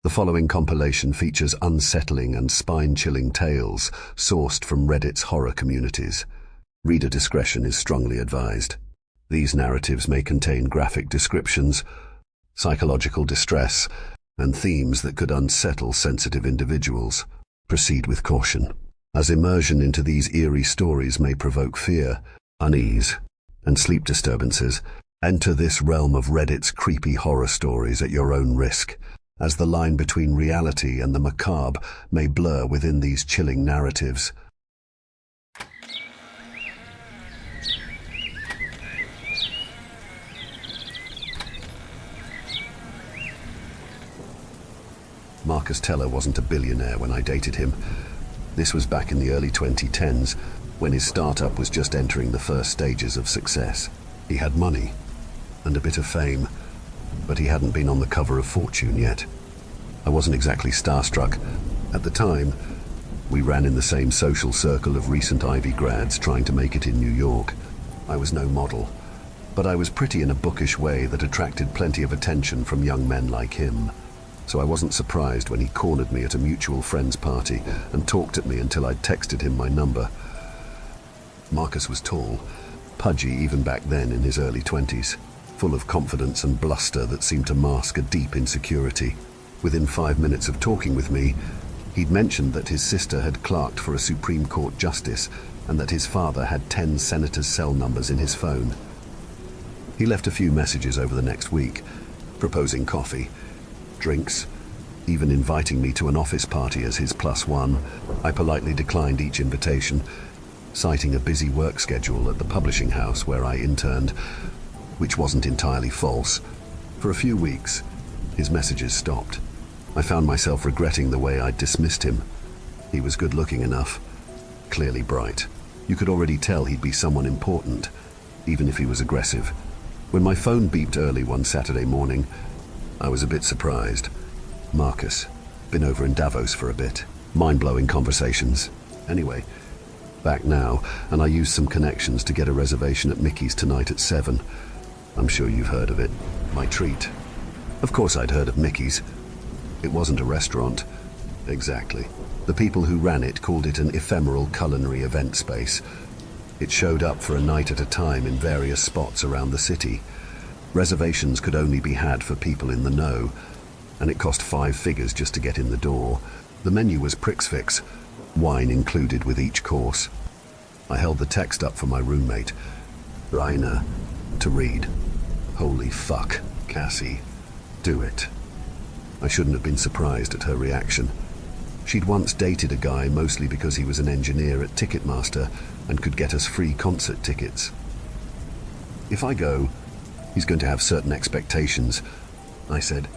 The following compilation features unsettling and spine-chilling tales sourced from Reddit's horror communities. Reader discretion is strongly advised. These narratives may contain graphic descriptions, psychological distress, and themes that could unsettle sensitive individuals. Proceed with caution, as immersion into these eerie stories may provoke fear, unease, and sleep disturbances. Enter this realm of Reddit's creepy horror stories at your own risk, as the line between reality and the macabre may blur within these chilling narratives. Marcus Teller wasn't a billionaire when I dated him. This was back in the early 2010s, when his startup was just entering the first stages of success. He had money and a bit of fame, but he hadn't been on the cover of Fortune yet. I wasn't exactly starstruck. At the time, we ran in the same social circle of recent Ivy grads trying to make it in New York. I was no model, but I was pretty in a bookish way that attracted plenty of attention from young men like him. So I wasn't surprised when he cornered me at a mutual friend's party and talked at me until I'd texted him my number. Marcus was tall, pudgy even back then in his early 20s, full of confidence and bluster that seemed to mask a deep insecurity. Within 5 minutes of talking with me, he'd mentioned that his sister had clerked for a Supreme Court justice and that his father had 10 senators' cell numbers in his phone. He left a few messages over the next week, proposing coffee, drinks, even inviting me to an office party as his +1. I politely declined each invitation, citing a busy work schedule at the publishing house where I interned, which wasn't entirely false. For a few weeks, his messages stopped. I found myself regretting the way I'd dismissed him. He was good-looking enough, clearly bright. You could already tell he'd be someone important, even if he was aggressive. When my phone beeped early one Saturday morning, I was a bit surprised. Marcus, been over in Davos for a bit. Mind-blowing conversations. Anyway, back now, and I used some connections to get a reservation at Mickey's tonight at 7. I'm sure you've heard of it. My treat. Of course I'd heard of Mickey's. It wasn't a restaurant. Exactly. The people who ran it called it an ephemeral culinary event space. It showed up for a night at a time in various spots around the city. Reservations could only be had for people in the know, and it cost 5 figures just to get in the door. The menu was prix fixe, wine included with each course. I held the text up for my roommate, Raina, to read. Holy fuck, Cassie. Do it. I shouldn't have been surprised at her reaction. She'd once dated a guy mostly because he was an engineer at Ticketmaster and could get us free concert tickets. If I go, he's going to have certain expectations, I said,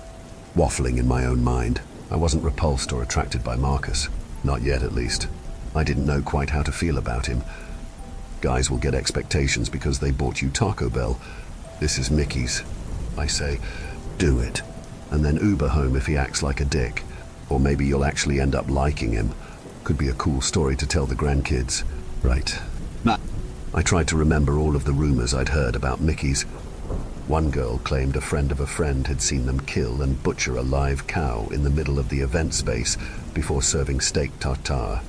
waffling in my own mind. I wasn't repulsed or attracted by Marcus. Not yet, at least. I didn't know quite how to feel about him. Guys will get expectations because they bought you Taco Bell. This is Mickey's. I say, do it. And then Uber home if he acts like a dick. Or maybe you'll actually end up liking him. Could be a cool story to tell the grandkids. Right. I tried to remember all of the rumors I'd heard about Mickey's. One girl claimed a friend of a friend had seen them kill and butcher a live cow in the middle of the event space before serving steak tartare.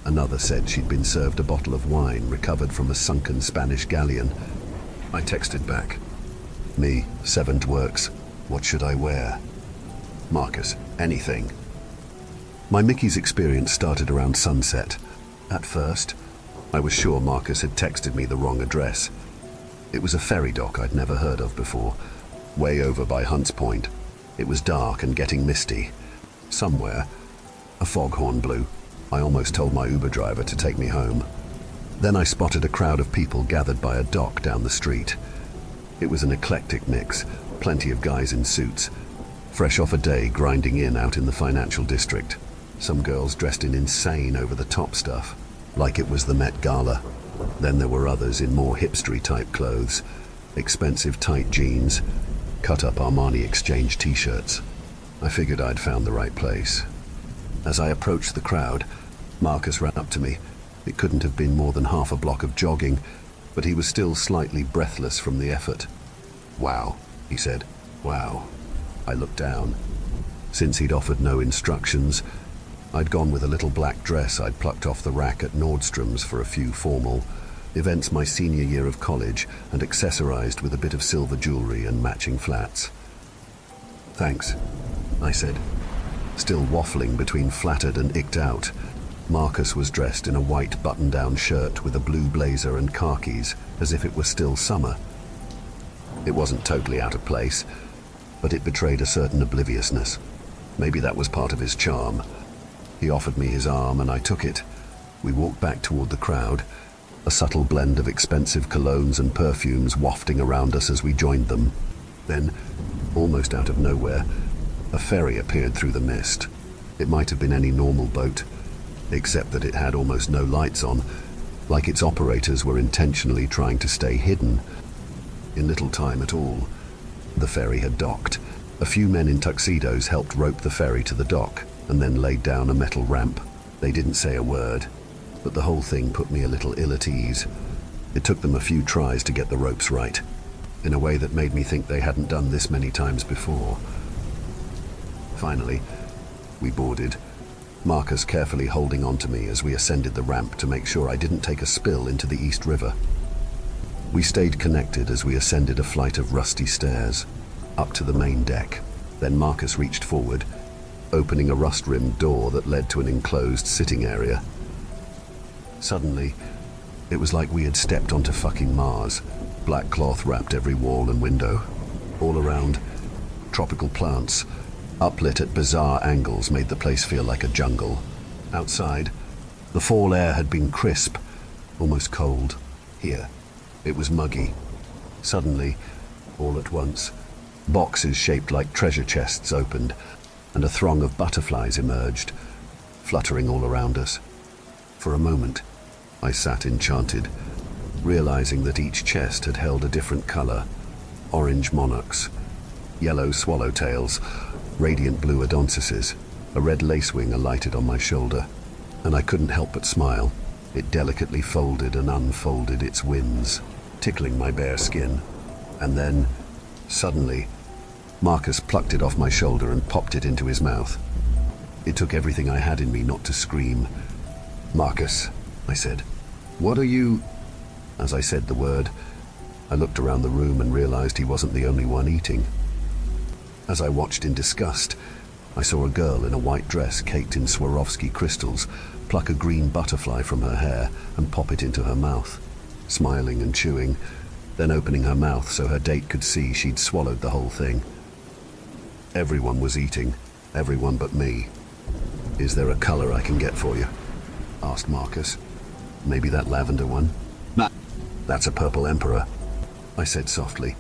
Another said she'd been served a bottle of wine recovered from a sunken Spanish galleon. I texted back. Me, 7th works. What should I wear? Marcus, anything. My Mickey's experience started around sunset. At first, I was sure Marcus had texted me the wrong address. It was a ferry dock I'd never heard of before, way over by Hunts Point. It was dark and getting misty. Somewhere, a foghorn blew. I almost told my Uber driver to take me home. Then I spotted a crowd of people gathered by a dock down the street. It was an eclectic mix, plenty of guys in suits, fresh off a day grinding in out in the financial district. Some girls dressed in insane over-the-top stuff, like it was the Met Gala. Then there were others in more hipstery-type clothes, expensive tight jeans, cut-up Armani Exchange t-shirts. I figured I'd found the right place. As I approached the crowd, Marcus ran up to me. It couldn't have been more than half a block of jogging, but he was still slightly breathless from the effort. Wow, he said. Wow. I looked down. Since he'd offered no instructions, I'd gone with a little black dress I'd plucked off the rack at Nordstrom's for a few formal events my senior year of college, and accessorized with a bit of silver jewelry and matching flats. "Thanks," I said, still waffling between flattered and icked out. Marcus was dressed in a white button-down shirt with a blue blazer and khakis, as if it were still summer. It wasn't totally out of place, but it betrayed a certain obliviousness. Maybe that was part of his charm. He offered me his arm and I took it. We walked back toward the crowd, a subtle blend of expensive colognes and perfumes wafting around us as we joined them. Then, almost out of nowhere, a ferry appeared through the mist. It might have been any normal boat, except that it had almost no lights on, like its operators were intentionally trying to stay hidden. In little time at all, the ferry had docked. A few men in tuxedos helped rope the ferry to the dock and then laid down a metal ramp. They didn't say a word, but the whole thing put me a little ill at ease. It took them a few tries to get the ropes right, in a way that made me think they hadn't done this many times before. Finally, we boarded, Marcus carefully holding on to me as we ascended the ramp to make sure I didn't take a spill into the East River. We stayed connected as we ascended a flight of rusty stairs, up to the main deck. Then Marcus reached forward, opening a rust-rimmed door that led to an enclosed sitting area. Suddenly, it was like we had stepped onto fucking Mars. Black cloth wrapped every wall and window. All around, tropical plants, uplit at bizarre angles, made the place feel like a jungle. Outside, the fall air had been crisp, almost cold. Here, it was muggy. Suddenly, all at once, boxes shaped like treasure chests opened, and a throng of butterflies emerged, fluttering all around us. For a moment, I sat enchanted, realizing that each chest had held a different color: orange monarchs, yellow swallowtails, radiant blue odontises. A red lacewing alighted on my shoulder, and I couldn't help but smile. It delicately folded and unfolded its wings, tickling my bare skin. And then, suddenly, Marcus plucked it off my shoulder and popped it into his mouth. It took everything I had in me not to scream. "Marcus," I said, "what are you—" As I said the word, I looked around the room and realized he wasn't the only one eating. As I watched in disgust, I saw a girl in a white dress caked in Swarovski crystals pluck a green butterfly from her hair and pop it into her mouth, smiling and chewing, then opening her mouth so her date could see she'd swallowed the whole thing. Everyone was eating, everyone but me. "Is there a color I can get for you?" asked Marcus. "Maybe that lavender one?" "Nah, that's a purple emperor," I said softly.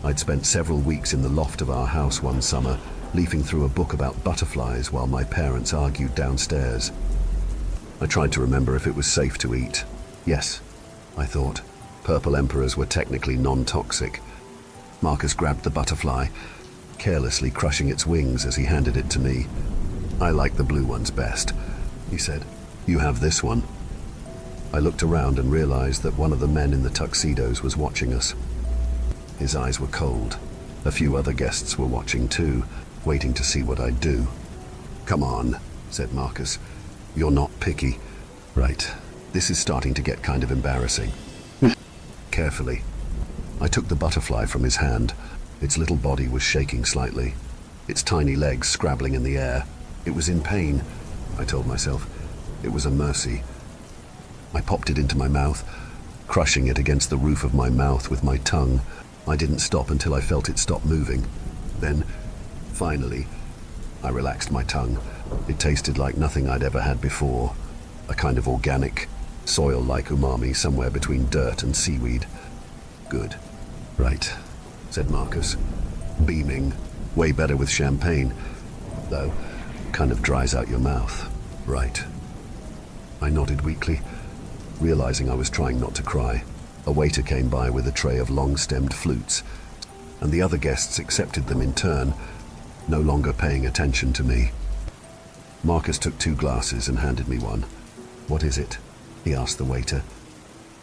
I'd spent several weeks in the loft of our house one summer, leafing through a book about butterflies while my parents argued downstairs. I tried to remember if it was safe to eat. Yes, I thought. Purple emperors were technically non-toxic. Marcus grabbed the butterfly, carelessly crushing its wings as he handed it to me. "I like the blue ones best," he said. "You have this one." I looked around and realized that one of the men in the tuxedos was watching us. His eyes were cold. A few other guests were watching too, waiting to see what I'd do. "Come on," said Marcus. "You're not picky." "Right. This is starting to get kind of embarrassing." Carefully, I took the butterfly from his hand. Its little body was shaking slightly, its tiny legs scrabbling in the air. It was in pain, I told myself. It was a mercy. I popped it into my mouth, crushing it against the roof of my mouth with my tongue. I didn't stop until I felt it stop moving. Then, finally, I relaxed my tongue. It tasted like nothing I'd ever had before. A kind of organic, soil-like umami somewhere between dirt and seaweed. "Good." "Right," said Marcus, beaming. "Way better with champagne, though kind of dries out your mouth." "Right." I nodded weakly, realizing I was trying not to cry. A waiter came by with a tray of long-stemmed flutes, and the other guests accepted them in turn, no longer paying attention to me. Marcus took 2 glasses and handed me one. "What is it?" he asked the waiter.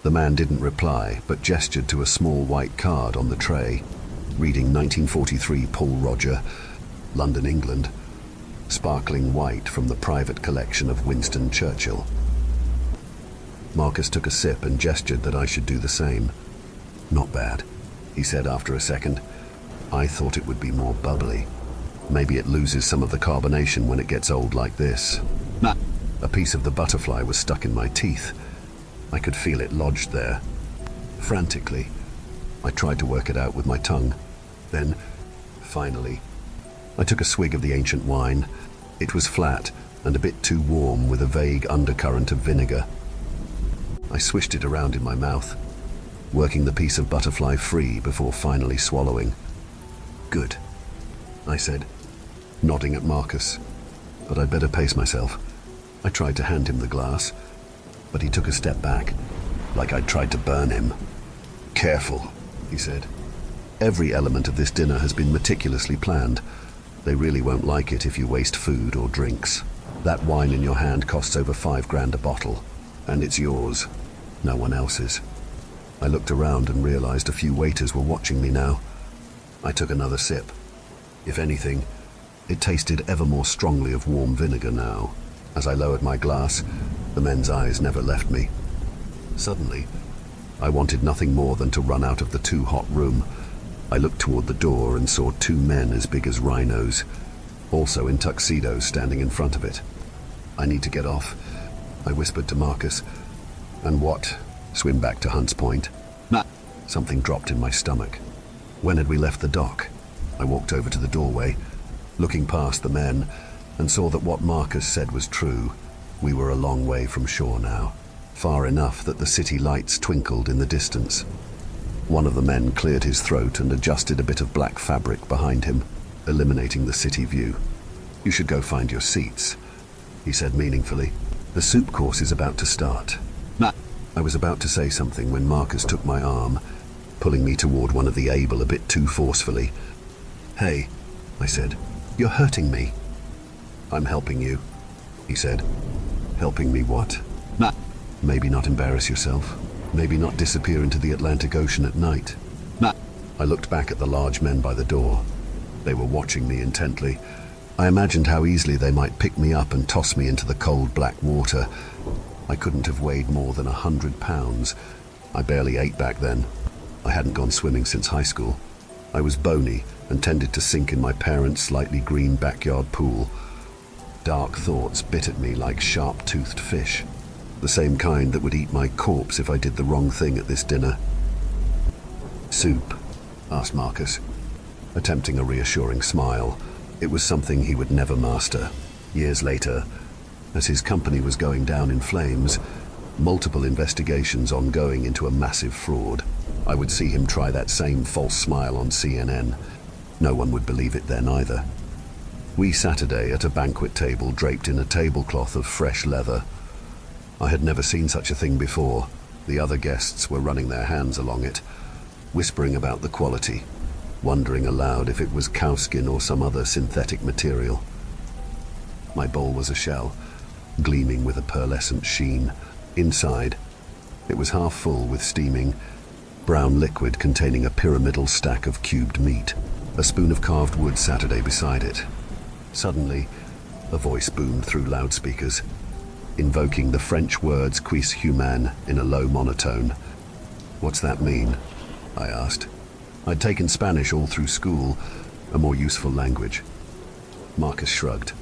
The man didn't reply, but gestured to a small white card on the tray, reading 1943 Paul Roger, London, England. sparkling white from the private collection of Winston Churchill. Marcus took a sip and gestured that I should do the same. "Not bad," he said after a second. "I thought it would be more bubbly. Maybe it loses some of the carbonation when it gets old like this." A piece of the butterfly was stuck in my teeth. I could feel it lodged there. Frantically, I tried to work it out with my tongue. Then, finally, I took a swig of the ancient wine. It was flat and a bit too warm, with a vague undercurrent of vinegar. I swished it around in my mouth, working the piece of butterfly free before finally swallowing. "Good," I said, nodding at Marcus, "but I'd better pace myself." I tried to hand him the glass, but he took a step back, like I'd tried to burn him. "Careful," he said. "Every element of this dinner has been meticulously planned. They really won't like it if you waste food or drinks. That wine in your hand costs over $5,000 a bottle, and it's yours, no one else's." I looked around and realized a few waiters were watching me now. I took another sip. If anything, it tasted ever more strongly of warm vinegar now. As I lowered my glass, the men's eyes never left me. Suddenly, I wanted nothing more than to run out of the too-hot room. I looked toward the door and saw two men as big as rhinos, also in tuxedos, standing in front of it. "I need to get off," I whispered to Marcus. "And what? Swim back to Hunts Point?" Something dropped in my stomach. When had we left the dock? I walked over to the doorway, looking past the men, and saw that what Marcus said was true. We were a long way from shore now, far enough that the city lights twinkled in the distance. One of the men cleared his throat and adjusted a bit of black fabric behind him, eliminating the city view. "You should go find your seats," he said meaningfully. "The soup course is about to start." I was about to say something when Marcus took my arm, pulling me toward one of the able a bit too forcefully. "Hey," I said, "you're hurting me." "I'm helping you," he said. "Helping me what?" "Maybe not embarrass yourself. Maybe not disappear into the Atlantic Ocean at night." I looked back at the large men by the door. They were watching me intently. I imagined how easily they might pick me up and toss me into the cold black water. I couldn't have weighed more than 100 pounds. I barely ate back then. I hadn't gone swimming since high school. I was bony and tended to sink in my parents' slightly green backyard pool. Dark thoughts bit at me like sharp-toothed fish, the same kind that would eat my corpse if I did the wrong thing at this dinner. "Soup?" asked Marcus, attempting a reassuring smile. It was something he would never master. Years later, as his company was going down in flames, multiple investigations ongoing into a massive fraud, I would see him try that same false smile on CNN. No one would believe it then either. We sat at a banquet table draped in a tablecloth of fresh leather. I had never seen such a thing before. The other guests were running their hands along it, whispering about the quality, wondering aloud if it was cowskin or some other synthetic material. My bowl was a shell, gleaming with a pearlescent sheen. Inside, it was half full with steaming, brown liquid containing a pyramidal stack of cubed meat. A spoon of carved wood Saturday beside it. Suddenly, a voice boomed through loudspeakers, invoking the French words "cuisse humaine" in a low monotone. "What's that mean?" I asked. I'd taken Spanish all through school, a more useful language. Marcus shrugged.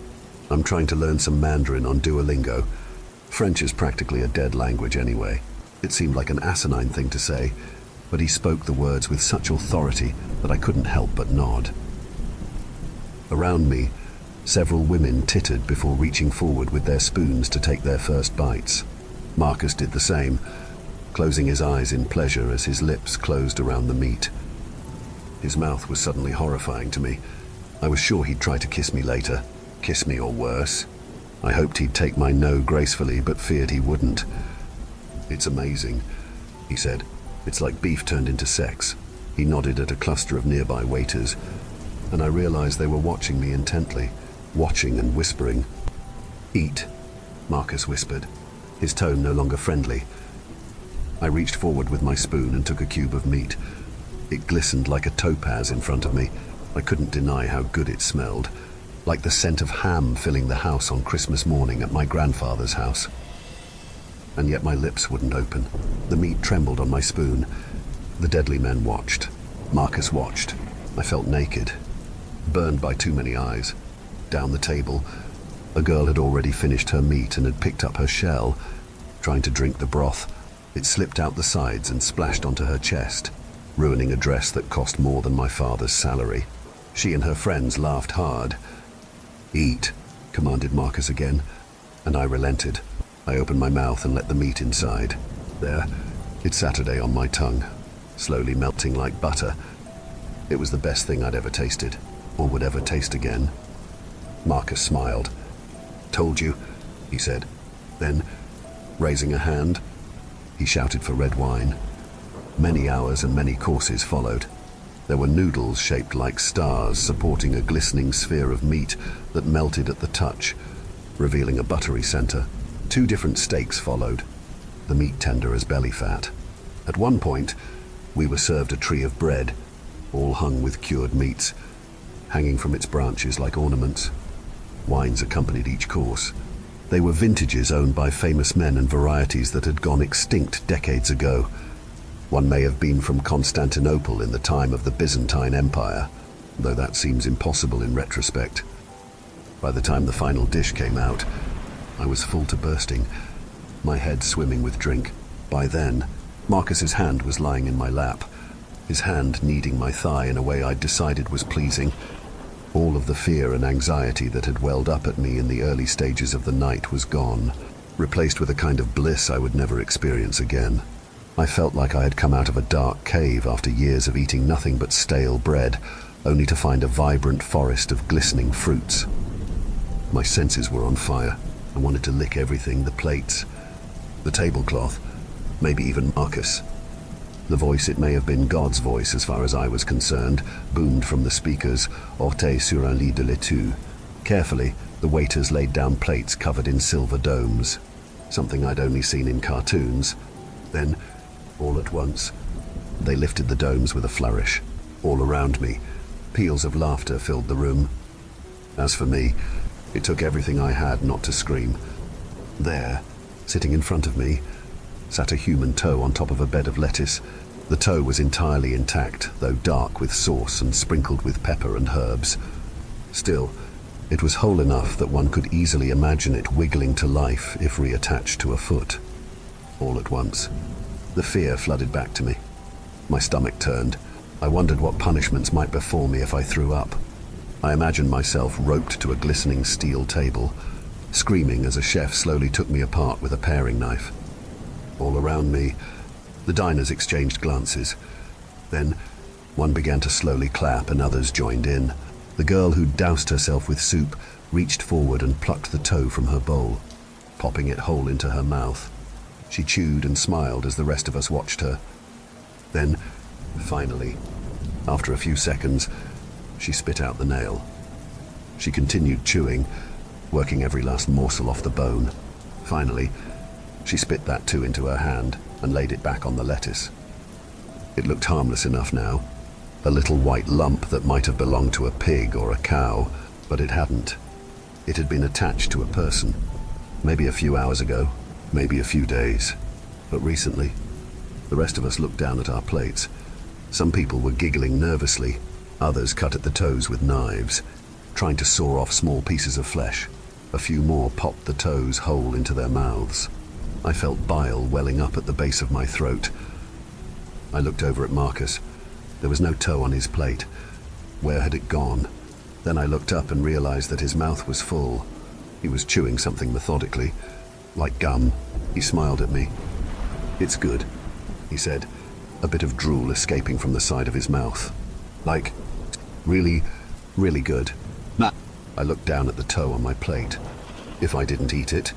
"I'm trying to learn some Mandarin on Duolingo. French is practically a dead language anyway." It seemed like an asinine thing to say, but he spoke the words with such authority that I couldn't help but nod. Around me, several women tittered before reaching forward with their spoons to take their first bites. Marcus did the same, closing his eyes in pleasure as his lips closed around the meat. His mouth was suddenly horrifying to me. I was sure he'd try to kiss me later. Kiss me or worse. I hoped he'd take my no gracefully, but feared he wouldn't. "It's amazing," he said. "It's like beef turned into sex." He nodded at a cluster of nearby waiters, and I realized they were watching me intently, watching and whispering. "Eat," Marcus whispered, his tone no longer friendly. I reached forward with my spoon and took a cube of meat. It glistened like a topaz in front of me. I couldn't deny how good it smelled. like the scent of ham filling the house on Christmas morning at my grandfather's house. And yet my lips wouldn't open. The meat trembled on my spoon. The deadly men watched. Marcus watched. I felt naked, burned by too many eyes. Down the table, a girl had already finished her meat and had picked up her shell. Trying to drink the broth, it slipped out the sides and splashed onto her chest, ruining a dress that cost more than my father's salary. She and her friends laughed hard. "Eat," commanded Marcus again, and I relented. I opened my mouth and let the meat inside. There, it Saturday on my tongue, slowly melting like butter. It was the best thing I'd ever tasted, or would ever taste again. Marcus smiled. "Told you," he said. Then, raising a hand, he shouted for red wine. Many hours and many courses followed. There were noodles shaped like stars supporting a glistening sphere of meat that melted at the touch, revealing a buttery center. 2 different steaks followed, the meat tender as belly fat. At one point, we were served a tree of bread, all hung with cured meats, hanging from its branches like ornaments. Wines accompanied each course. They were vintages owned by famous men and varieties that had gone extinct decades ago. One may have been from Constantinople in the time of the Byzantine Empire, though that seems impossible in retrospect. By the time the final dish came out, I was full to bursting, my head swimming with drink. By then, Marcus's hand was lying in my lap, his hand kneading my thigh in a way I'd decided was pleasing. All of the fear and anxiety that had welled up at me in the early stages of the night was gone, replaced with a kind of bliss I would never experience again. I felt like I had come out of a dark cave after years of eating nothing but stale bread, only to find a vibrant forest of glistening fruits. My senses were on fire. I wanted to lick everything, the plates, the tablecloth, maybe even Marcus. The voice, it may have been God's voice as far as I was concerned, boomed from the speakers, "Ortez sur un lit de laitue." Carefully, the waiters laid down plates covered in silver domes, something I'd only seen in cartoons. Then, all at once, they lifted the domes with a flourish. All around me, peals of laughter filled the room. As for me, it took everything I had not to scream. There, sitting in front of me, sat a human toe on top of a bed of lettuce. The toe was entirely intact, though dark with sauce and sprinkled with pepper and herbs. Still, it was whole enough that one could easily imagine it wiggling to life if reattached to a foot. All at once, the fear flooded back to me. My stomach turned. I wondered what punishments might befall me if I threw up. I imagined myself roped to a glistening steel table, screaming as a chef slowly took me apart with a paring knife. All around me, the diners exchanged glances. Then, one began to slowly clap and others joined in. The girl who'd doused herself with soup reached forward and plucked the toe from her bowl, popping it whole into her mouth. She chewed and smiled as the rest of us watched her. Then, finally, after a few seconds, she spit out the nail. She continued chewing, working every last morsel off the bone. Finally, she spit that too into her hand and laid it back on the lettuce. It looked harmless enough now, a little white lump that might have belonged to a pig or a cow, but it hadn't. It had been attached to a person, maybe a few hours ago, maybe a few days, but recently. The rest of us looked down at our plates. Some people were giggling nervously, others cut at the toes with knives, trying to saw off small pieces of flesh. A few more popped the toes whole into their mouths. I felt bile welling up at the base of my throat. I looked over at Marcus. There was no toe on his plate. Where had it gone? Then I looked up and realized that his mouth was full. He was chewing something methodically, like gum. He smiled at me. "It's good," he said, a bit of drool escaping from the side of his mouth. "Like, really, really good." I looked down at the toe on my plate. If I didn't eat it,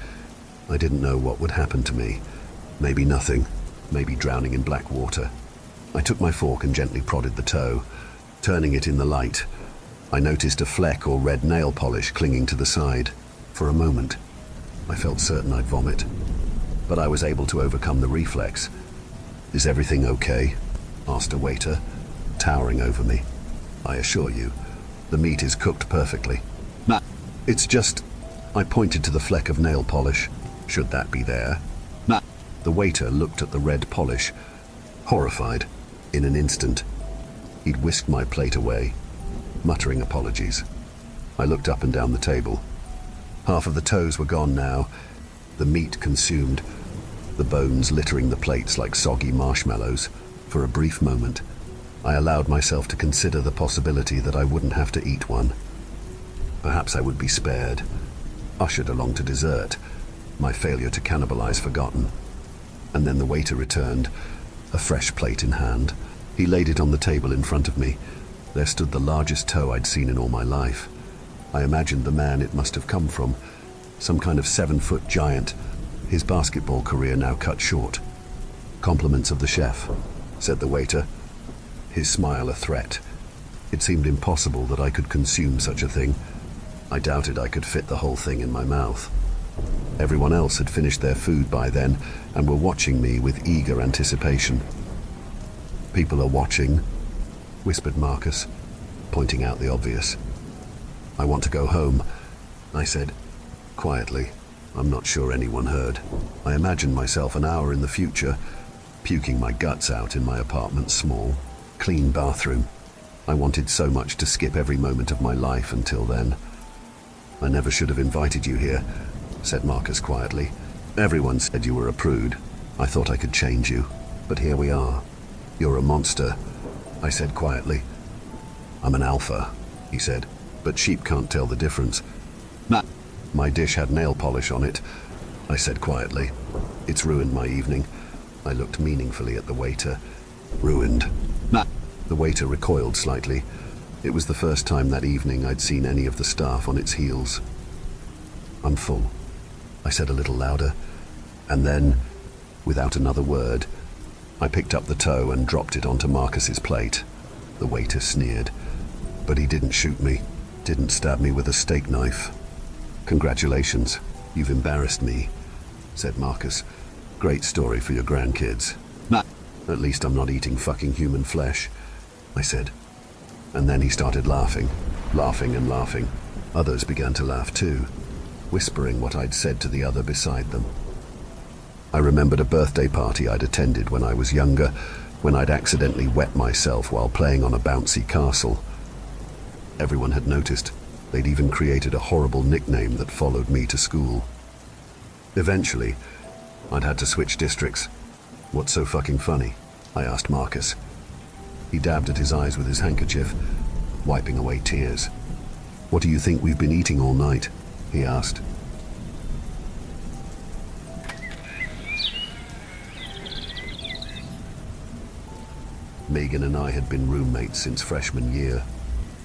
I didn't know what would happen to me. Maybe nothing, maybe drowning in black water. I took my fork and gently prodded the toe, turning it in the light. I noticed a fleck or red nail polish clinging to the side. For a moment, I felt certain I'd vomit, but I was able to overcome the reflex. "Is everything okay?" asked a waiter, towering over me. "I assure you, the meat is cooked perfectly." It's just... I pointed to the fleck of nail polish. Should that be there? Nah. The waiter looked at the red polish, horrified. In an instant, he'd whisked my plate away, muttering apologies. I looked up and down the table. Half of the toes were gone now, the meat consumed, the bones littering the plates like soggy marshmallows. For a brief moment, I allowed myself to consider the possibility that I wouldn't have to eat one. Perhaps I would be spared, ushered along to dessert, my failure to cannibalize forgotten. And then the waiter returned, a fresh plate in hand. He laid it on the table in front of me. There stood the largest toe I'd seen in all my life. I imagined the man it must have come from, some kind of 7-foot giant, his basketball career now cut short. "Compliments of the chef," said the waiter, his smile a threat. It seemed impossible that I could consume such a thing. I doubted I could fit the whole thing in my mouth. Everyone else had finished their food by then and were watching me with eager anticipation. "People are watching," whispered Marcus, pointing out the obvious. "I want to go home," I said, quietly. I'm not sure anyone heard. I imagined myself an hour in the future, puking my guts out in my apartment's small, clean bathroom. I wanted so much to skip every moment of my life until then. "I never should have invited you here," said Marcus quietly. "Everyone said you were a prude. I thought I could change you, but here we are. You're a monster," I said quietly. "I'm an alpha," he said, "but sheep can't tell the difference." Nah. "My dish had nail polish on it," I said quietly. "It's ruined my evening." I looked meaningfully at the waiter. "Ruined?" Nah. The waiter recoiled slightly. It was the first time that evening I'd seen any of the staff on its heels. "I'm full," I said a little louder, and then, without another word, I picked up the toe and dropped it onto Marcus's plate. The waiter sneered, but he didn't shoot me, didn't stab me with a steak knife. "Congratulations, you've embarrassed me," said Marcus. "Great story for your grandkids." Nah. "At least I'm not eating fucking human flesh," I said. And then he started laughing, laughing and laughing. Others began to laugh too, whispering what I'd said to the other beside them. I remembered a birthday party I'd attended when I was younger, when I'd accidentally wet myself while playing on a bouncy castle. Everyone had noticed. They'd even created a horrible nickname that followed me to school. Eventually, I'd had to switch districts. "What's so fucking funny?" I asked Marcus. He dabbed at his eyes with his handkerchief, wiping away tears. "What do you think we've been eating all night?" he asked. Megan and I had been roommates since freshman year,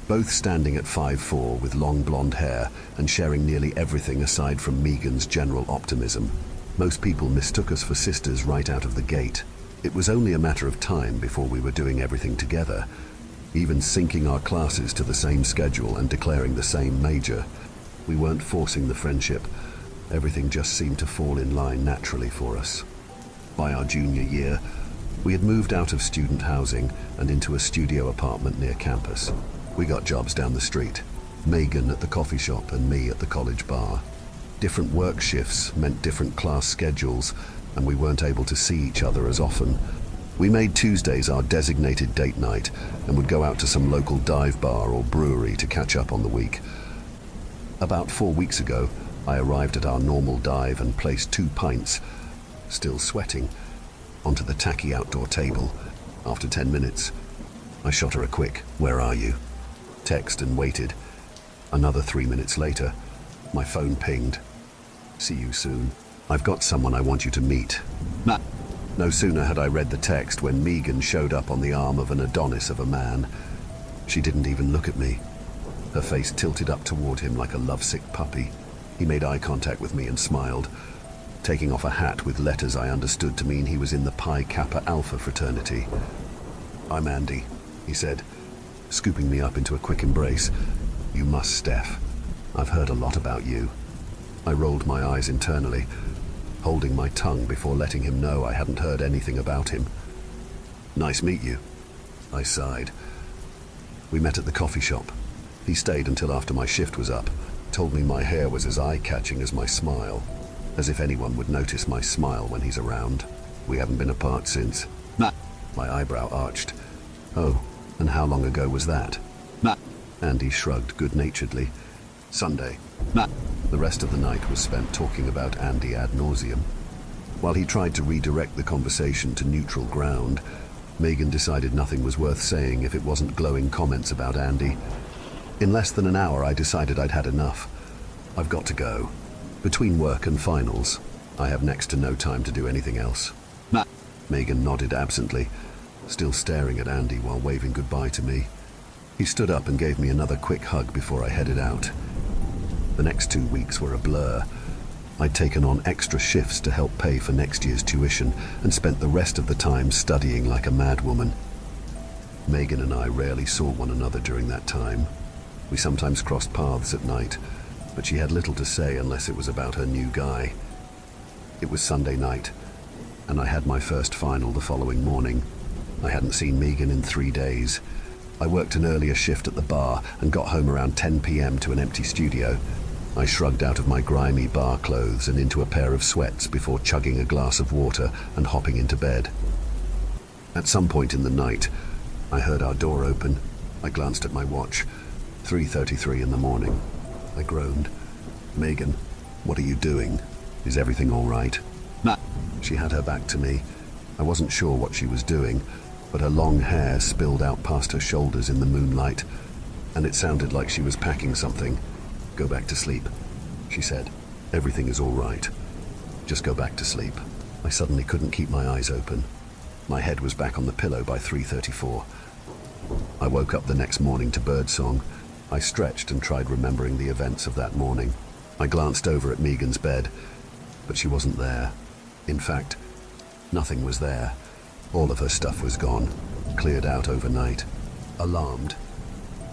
both standing at 5'4" with long blonde hair and sharing nearly everything aside from Megan's general optimism. Most people mistook us for sisters right out of the gate. It was only a matter of time before we were doing everything together, even syncing our classes to the same schedule and declaring the same major. We weren't forcing the friendship. Everything just seemed to fall in line naturally for us. By our junior year, we had moved out of student housing and into a studio apartment near campus. We got jobs down the street, Megan at the coffee shop and me at the college bar. Different work shifts meant different class schedules, and we weren't able to see each other as often. We made Tuesdays our designated date night and would go out to some local dive bar or brewery to catch up on the week. About 4 weeks ago, I arrived at our normal dive and placed 2 pints, still sweating, onto the tacky outdoor table. After 10 minutes, I shot her a quick, "Where are you?" text and waited. Another 3 minutes later, my phone pinged. "See you soon. I've got someone I want you to meet." Nah. No sooner had I read the text when Megan showed up on the arm of an Adonis of a man. She didn't even look at me. Her face tilted up toward him like a lovesick puppy. He made eye contact with me and smiled, taking off a hat with letters I understood to mean he was in the Pi Kappa Alpha fraternity. "I'm Andy," he said, scooping me up into a quick embrace. "You must, Steph. I've heard a lot about you." I rolled my eyes internally, holding my tongue before letting him know I hadn't heard anything about him. "Nice meet you," I sighed. We met at the coffee shop. He stayed until after my shift was up, Told me my hair was as eye-catching as my smile, as if anyone would notice my smile when he's around. We haven't been apart since. Ma. My eyebrow arched. Oh, and how long ago was that? Ma. Andy shrugged good-naturedly. Sunday. Ma. The rest of the night was spent talking about Andy ad nauseum. While he tried to redirect the conversation to neutral ground, Megan decided nothing was worth saying if it wasn't glowing comments about Andy. In less than an hour, I decided I'd had enough. I've got to go. Between work and finals, I have next to no time to do anything else. Ma. Megan nodded absently, still staring at Andy while waving goodbye to me. He stood up and gave me another quick hug before I headed out. The next 2 weeks were a blur. I'd taken on extra shifts to help pay for next year's tuition and spent the rest of the time studying like a madwoman. Megan and I rarely saw one another during that time. We sometimes crossed paths at night, but she had little to say unless it was about her new guy. It was Sunday night, and I had my first final the following morning. I hadn't seen Megan in 3 days. I worked an earlier shift at the bar and got home around 10 p.m. to an empty studio. I shrugged out of my grimy bar clothes and into a pair of sweats before chugging a glass of water and hopping into bed. At some point in the night, I heard our door open. I glanced at my watch. 3:33 in the morning. I groaned. Megan, what are you doing? Is everything all right? Ma. She had her back to me. I wasn't sure what she was doing, but her long hair spilled out past her shoulders in the moonlight, and it sounded like she was packing something. Go back to sleep, she said. Everything is all right. Just go back to sleep. I suddenly couldn't keep my eyes open. My head was back on the pillow by 3:34. I woke up the next morning to birdsong. I stretched and tried remembering the events of that morning. I glanced over at Megan's bed, but she wasn't there. In fact, nothing was there. All of her stuff was gone, cleared out overnight. Alarmed,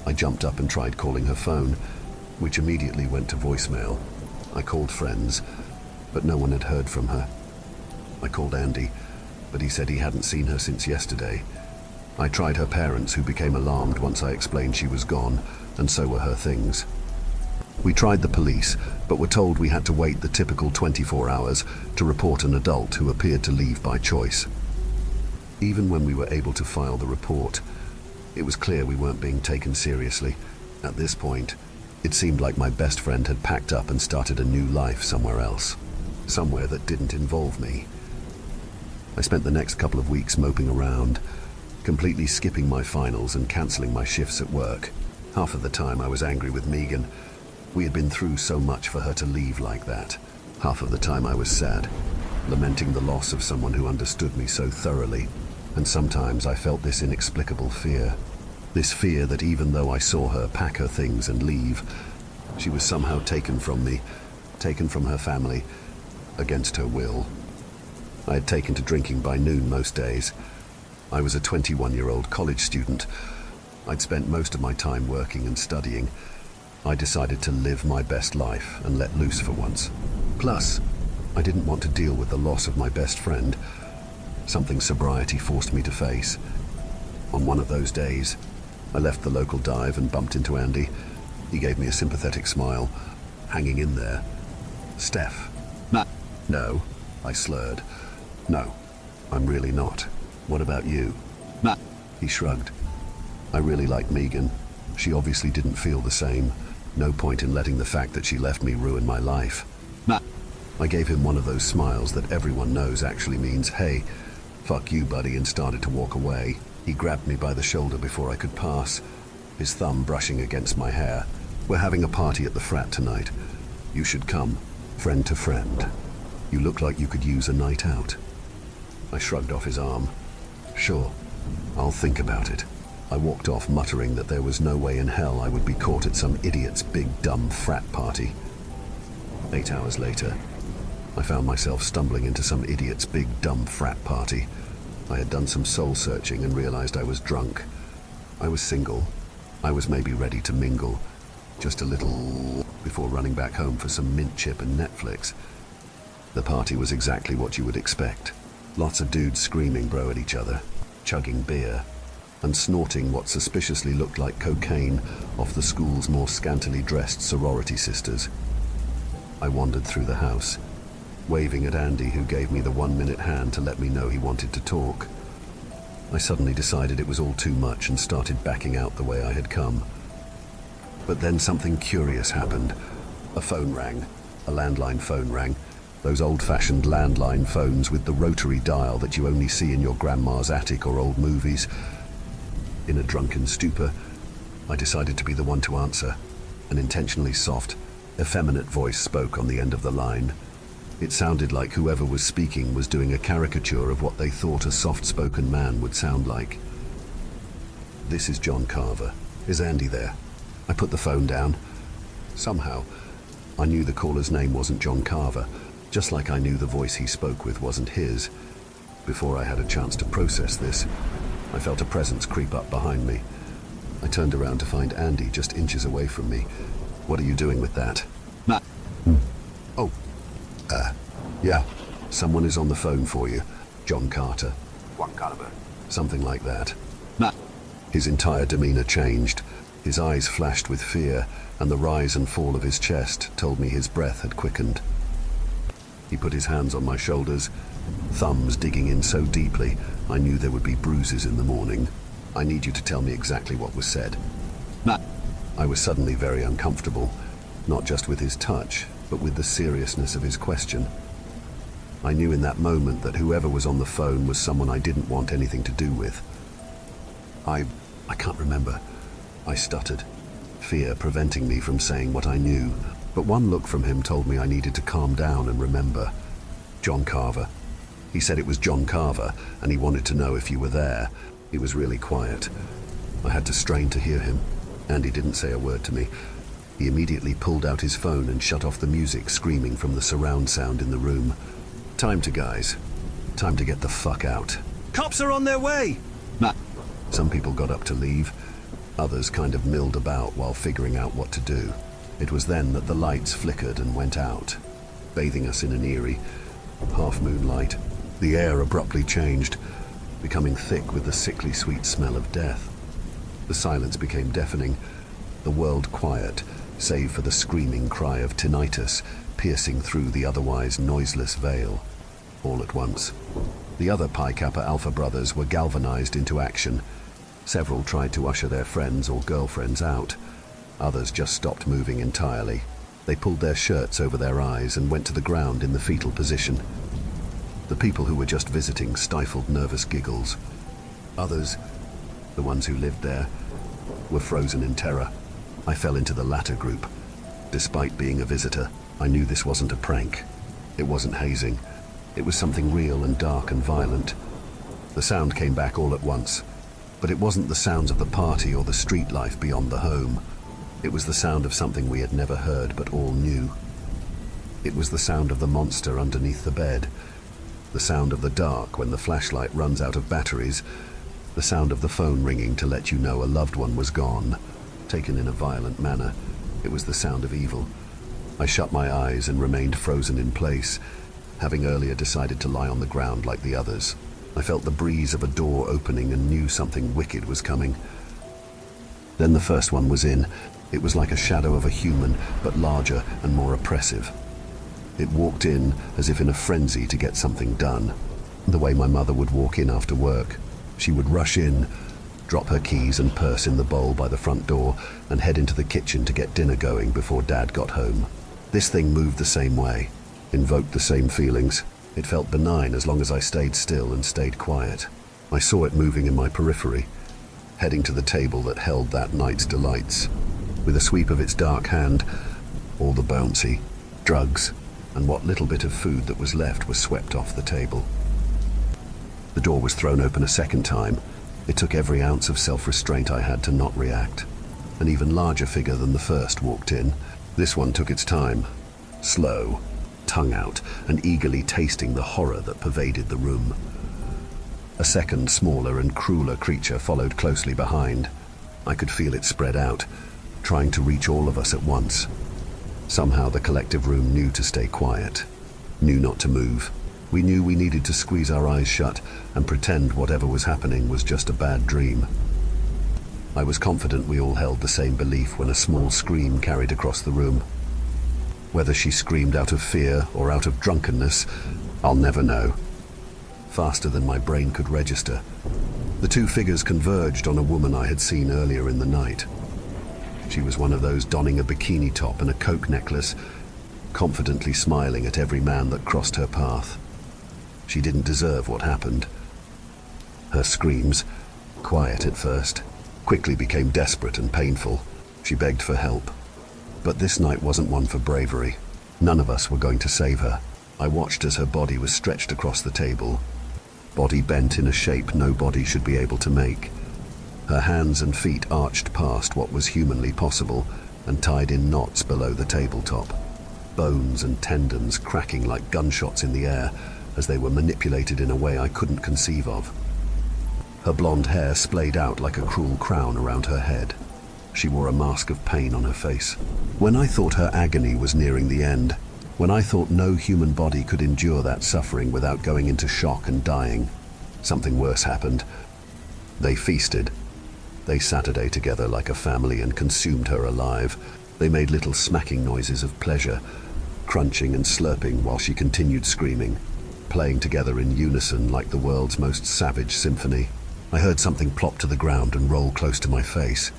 I jumped up and tried calling her phone, which immediately went to voicemail. I called friends, but no one had heard from her. I called Andy, but he said he hadn't seen her since yesterday. I tried her parents, who became alarmed once I explained she was gone, and so were her things. We tried the police, but were told we had to wait the typical 24 hours to report an adult who appeared to leave by choice. Even when we were able to file the report, it was clear we weren't being taken seriously. At this point, it seemed like my best friend had packed up and started a new life somewhere else, somewhere that didn't involve me. I spent the next couple of weeks moping around, completely skipping my finals and cancelling my shifts at work. Half of the time I was angry with Megan. We had been through so much for her to leave like that. Half of the time I was sad, lamenting the loss of someone who understood me so thoroughly. And sometimes I felt this inexplicable fear. This fear that even though I saw her pack her things and leave, she was somehow taken from me, taken from her family, against her will. I had taken to drinking by noon most days. I was a 21-year-old college student. I'd spent most of my time working and studying. I decided to live my best life and let loose for once. Plus, I didn't want to deal with the loss of my best friend, something sobriety forced me to face. On one of those days, I left the local dive and bumped into Andy. He gave me a sympathetic smile. Hanging in there. Steph. Ma. No, I slurred. No, I'm really not. What about you? Ma. He shrugged. I really like Megan. She obviously didn't feel the same. No point in letting the fact that she left me ruin my life. Ma. I gave him one of those smiles that everyone knows actually means, hey, fuck you, buddy, and started to walk away. He grabbed me by the shoulder before I could pass, his thumb brushing against my hair. We're having a party at the frat tonight. You should come, friend to friend. You look like you could use a night out. I shrugged off his arm. Sure, I'll think about it. I walked off muttering that there was no way in hell I would be caught at some idiot's big dumb frat party. 8 hours later, I found myself stumbling into some idiot's big dumb frat party. I had done some soul searching and realized I was drunk. I was single. I was maybe ready to mingle, just a little, before running back home for some mint chip and Netflix. The party was exactly what you would expect. Lots of dudes screaming bro at each other, chugging beer. and snorting what suspiciously looked like cocaine off the school's more scantily dressed sorority sisters. I wandered through the house, waving at Andy, who gave me the 1-minute hand to let me know he wanted to talk. I suddenly decided it was all too much and started backing out the way I had come. But then something curious happened. A phone rang. A landline phone rang. Those old-fashioned landline phones with the rotary dial that you only see in your grandma's attic or old movies. In a drunken stupor, I decided to be the one to answer. An intentionally soft, effeminate voice spoke on the end of the line. It sounded like whoever was speaking was doing a caricature of what they thought a soft-spoken man would sound like. "This is John Carver. Is Andy there?" I put the phone down. Somehow, I knew the caller's name wasn't John Carver, just like I knew the voice he spoke with wasn't his. Before I had a chance to process this, I felt a presence creep up behind me. I turned around to find Andy just inches away from me. "What are you doing with that?" Nah. "Oh, yeah. Someone is on the phone for you. John Carter." What caliber? Something like that. Nah. His entire demeanor changed. His eyes flashed with fear, and the rise and fall of his chest told me his breath had quickened. He put his hands on my shoulders, thumbs digging in so deeply I knew there would be bruises in the morning. "I need you to tell me exactly what was said." Nah. I was suddenly very uncomfortable, not just with his touch, but with the seriousness of his question. I knew in that moment that whoever was on the phone was someone I didn't want anything to do with. I can't remember," I stuttered, fear preventing me from saying what I knew, but one look from him told me I needed to calm down and remember. "John Carver. He said it was John Carver, and he wanted to know if you were there." He was really quiet. I had to strain to hear him. Andy didn't say a word to me. He immediately pulled out his phone and shut off the music screaming from the surround sound in the room. "Time to, guys. Time to get the fuck out." Cops are on their way! Nah. Some people got up to leave. Others kind of milled about while figuring out what to do. It was then that the lights flickered and went out, bathing us in an eerie, half-moonlight. The air abruptly changed, becoming thick with the sickly sweet smell of death. The silence became deafening, the world quiet, save for the screaming cry of tinnitus piercing through the otherwise noiseless veil. All at once, the other Pi Kappa Alpha brothers were galvanized into action. Several tried to usher their friends or girlfriends out. Others just stopped moving entirely. They pulled their shirts over their eyes and went to the ground in the fetal position. The people who were just visiting stifled nervous giggles. Others, the ones who lived there, were frozen in terror. I fell into the latter group. Despite being a visitor, I knew this wasn't a prank. It wasn't hazing. It was something real and dark and violent. The sound came back all at once, but it wasn't the sounds of the party or the street life beyond the home. It was the sound of something we had never heard but all knew. It was the sound of the monster underneath the bed, the sound of the dark when the flashlight runs out of batteries, the sound of the phone ringing to let you know a loved one was gone, taken in a violent manner. It was the sound of evil. I shut my eyes and remained frozen in place, having earlier decided to lie on the ground like the others. I felt the breeze of a door opening and knew something wicked was coming. Then the first one was in. It was like a shadow of a human, but larger and more oppressive. It walked in as if in a frenzy to get something done. The way my mother would walk in after work. She would rush in, drop her keys and purse in the bowl by the front door, and head into the kitchen to get dinner going before Dad got home. This thing moved the same way, invoked the same feelings. It felt benign as long as I stayed still and stayed quiet. I saw it moving in my periphery, heading to the table that held that night's delights. With a sweep of its dark hand, all the bouncy, drugs, and what little bit of food that was left was swept off the table. The door was thrown open a second time. It took every ounce of self-restraint I had to not react. An even larger figure than the first walked in. This one took its time, slow, tongue out, and eagerly tasting the horror that pervaded the room. A second, smaller and crueler creature followed closely behind. I could feel it spread out, trying to reach all of us at once. Somehow the collective room knew to stay quiet, knew not to move. We knew we needed to squeeze our eyes shut and pretend whatever was happening was just a bad dream. I was confident we all held the same belief when a small scream carried across the room. Whether she screamed out of fear or out of drunkenness, I'll never know. Faster than my brain could register, the two figures converged on a woman I had seen earlier in the night. She was one of those donning a bikini top and a coke necklace, confidently smiling at every man that crossed her path. She didn't deserve what happened. Her screams, quiet at first, quickly became desperate and painful. She begged for help. But this night wasn't one for bravery. None of us were going to save her. I watched as her body was stretched across the table, body bent in a shape no body should be able to make. Her hands and feet arched past what was humanly possible and tied in knots below the tabletop. Bones and tendons cracking like gunshots in the air as they were manipulated in a way I couldn't conceive of. Her blonde hair splayed out like a cruel crown around her head. She wore a mask of pain on her face. When I thought her agony was nearing the end, when I thought no human body could endure that suffering without going into shock and dying, something worse happened. They feasted. They Saturday together like a family and consumed her alive. They made little smacking noises of pleasure, crunching and slurping while she continued screaming, playing together in unison like the world's most savage symphony. I heard something plop to the ground and roll close to my face.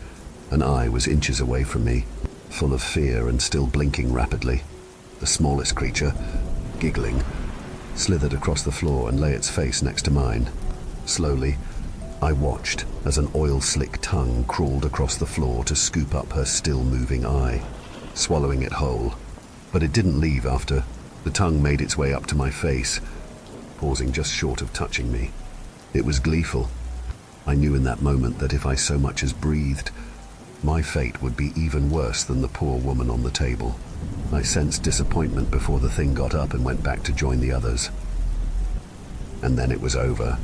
An eye was inches away from me, full of fear and still blinking rapidly. The smallest creature, giggling, slithered across the floor and lay its face next to mine. Slowly, I watched as an oil-slick tongue crawled across the floor to scoop up her still-moving eye, swallowing it whole. But it didn't leave after. The tongue made its way up to my face, pausing just short of touching me. It was gleeful. I knew in that moment that if I so much as breathed, my fate would be even worse than the poor woman on the table. I sensed disappointment before the thing got up and went back to join the others. And then it was over.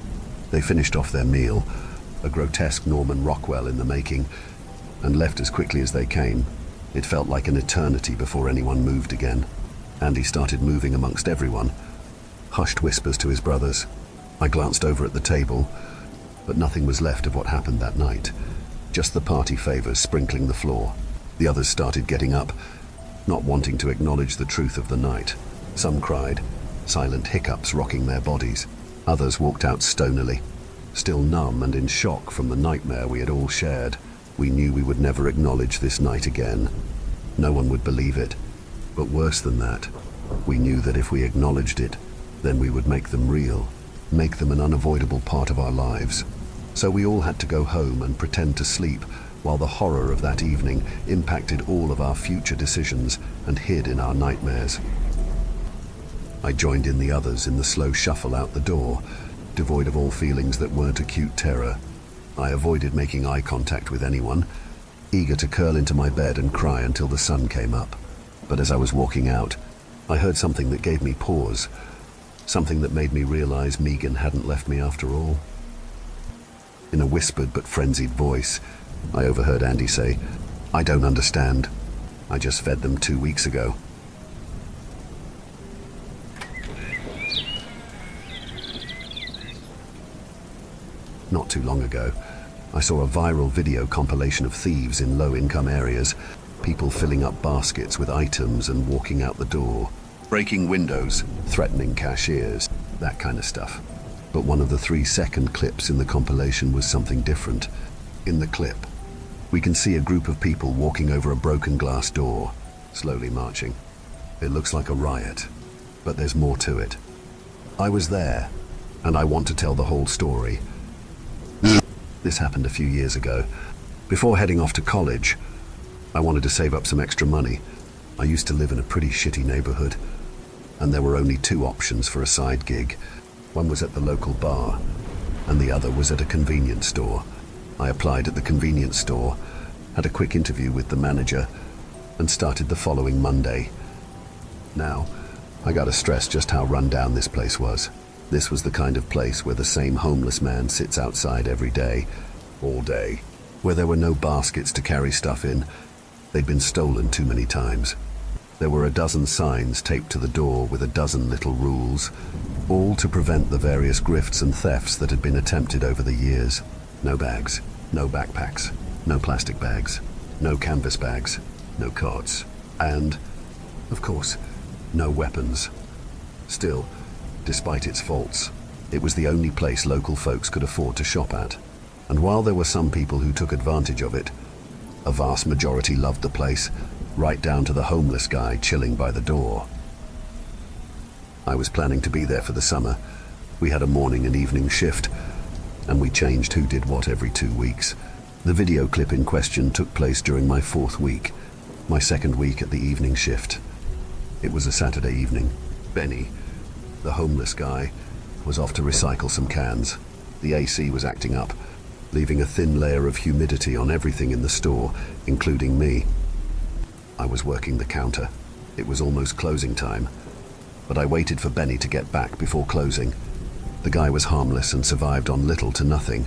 They finished off their meal, a grotesque Norman Rockwell in the making, and left as quickly as they came. It felt like an eternity before anyone moved again. Andy started moving amongst everyone, hushed whispers to his brothers. I glanced over at the table, but nothing was left of what happened that night. Just the party favors sprinkling the floor. The others started getting up, not wanting to acknowledge the truth of the night. Some cried, silent hiccups rocking their bodies. Others walked out stonily, still numb and in shock from the nightmare we had all shared. We knew we would never acknowledge this night again. No one would believe it. But worse than that, we knew that if we acknowledged it, then we would make them real, make them an unavoidable part of our lives. So we all had to go home and pretend to sleep while the horror of that evening impacted all of our future decisions and hid in our nightmares. I joined in the others in the slow shuffle out the door, devoid of all feelings that weren't acute terror. I avoided making eye contact with anyone, eager to curl into my bed and cry until the sun came up. But as I was walking out, I heard something that gave me pause, something that made me realize Megan hadn't left me after all. In a whispered but frenzied voice, I overheard Andy say, "I don't understand. I just fed them 2 weeks ago." Not too long ago, I saw a viral video compilation of thieves in low-income areas, people filling up baskets with items and walking out the door, breaking windows, threatening cashiers, that kind of stuff. But one of the 3-second clips in the compilation was something different. In the clip, we can see a group of people walking over a broken glass door, slowly marching. It looks like a riot, but there's more to it. I was there, and I want to tell the whole story. This happened a few years ago. Before heading off to college, I wanted to save up some extra money. I used to live in a pretty shitty neighborhood, and there were only 2 options for a side gig. One was at the local bar, and the other was at a convenience store. I applied at the convenience store, had a quick interview with the manager, and started the following Monday. Now, I gotta stress just how run down this place was. This was the kind of place where the same homeless man sits outside every day, all day, where there were no baskets to carry stuff in. They'd been stolen too many times. There were a dozen signs taped to the door with a dozen little rules, all to prevent the various grifts and thefts that had been attempted over the years. No bags, no backpacks, No plastic bags, no canvas bags, no cots, and, of course, no weapons. Still, despite its faults, it was the only place local folks could afford to shop at. And while there were some people who took advantage of it, a vast majority loved the place, right down to the homeless guy chilling by the door. I was planning to be there for the summer. We had a morning and evening shift, and we changed who did what every 2 weeks. The video clip in question took place during my 4th week, my 2nd week at the evening shift. It was a Saturday evening. Benny, the homeless guy, was off to recycle some cans. The AC was acting up, leaving a thin layer of humidity on everything in the store, including me. I was working the counter. It was almost closing time, but I waited for Benny to get back before closing. The guy was harmless and survived on little to nothing.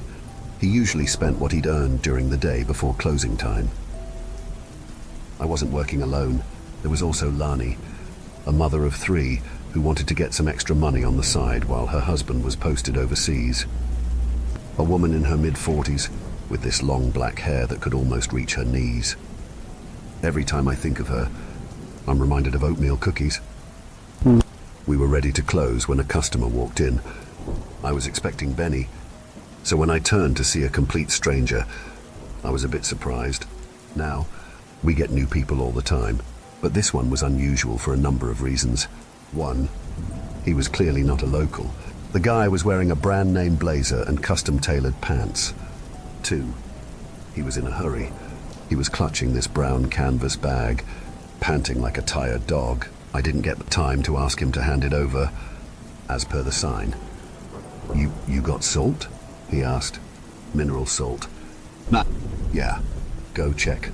He usually spent what he'd earned during the day before closing time. I wasn't working alone. There was also Lani, a mother of 3 who wanted to get some extra money on the side while her husband was posted overseas. A woman in her mid-40s with this long black hair that could almost reach her knees. Every time I think of her, I'm reminded of oatmeal cookies. We were ready to close when a customer walked in. I was expecting Benny, so when I turned to see a complete stranger, I was a bit surprised. Now, we get new people all the time, but this one was unusual for a number of reasons. 1, he was clearly not a local. The guy was wearing a brand-name blazer and custom-tailored pants. 2, he was in a hurry. He was clutching this brown canvas bag, panting like a tired dog. I didn't get the time to ask him to hand it over, as per the sign. You got salt?" he asked. "Mineral salt." "Nah." "Yeah, go check."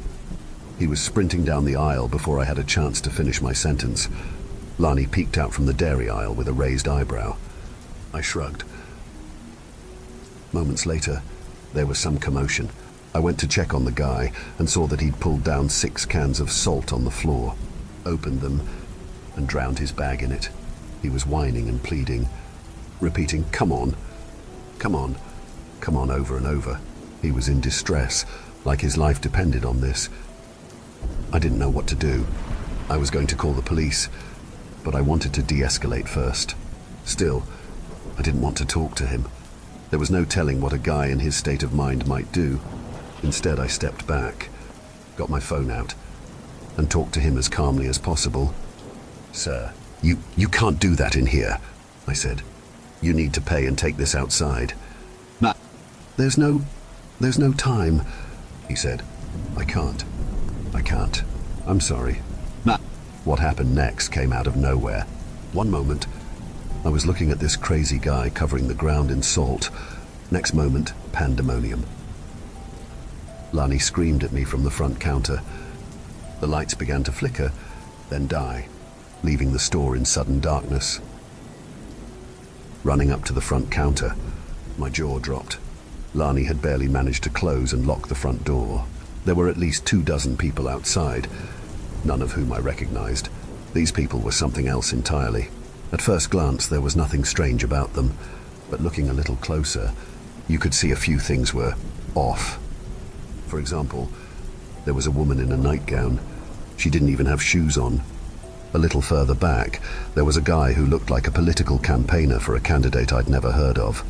He was sprinting down the aisle before I had a chance to finish my sentence. Lani peeked out from the dairy aisle with a raised eyebrow. I shrugged. Moments later, there was some commotion. I went to check on the guy and saw that he'd pulled down 6 cans of salt on the floor, opened them, and drowned his bag in it. He was whining and pleading, repeating, "Come on, come on, come on," over and over. He was in distress, like his life depended on this. I didn't know what to do. I was going to call the police, but I wanted to de-escalate first. Still, I didn't want to talk to him. There was no telling what a guy in his state of mind might do. Instead, I stepped back, got my phone out, and talked to him as calmly as possible. "Sir, you can't do that in here," I said. "You need to pay and take this outside." "Nah, there's no time," he said. I can't. I'm sorry." "Nah." What happened next came out of nowhere. One moment, I was looking at this crazy guy covering the ground in salt. Next moment, pandemonium. Lani screamed at me from the front counter. The lights began to flicker, then die, leaving the store in sudden darkness. Running up to the front counter, my jaw dropped. Lani had barely managed to close and lock the front door. There were at least 24 people outside, none of whom I recognized. These people were something else entirely. At first glance, there was nothing strange about them, but looking a little closer, you could see a few things were off. For example, there was a woman in a nightgown. She didn't even have shoes on. A little further back, there was a guy who looked like a political campaigner for a candidate I'd never heard of.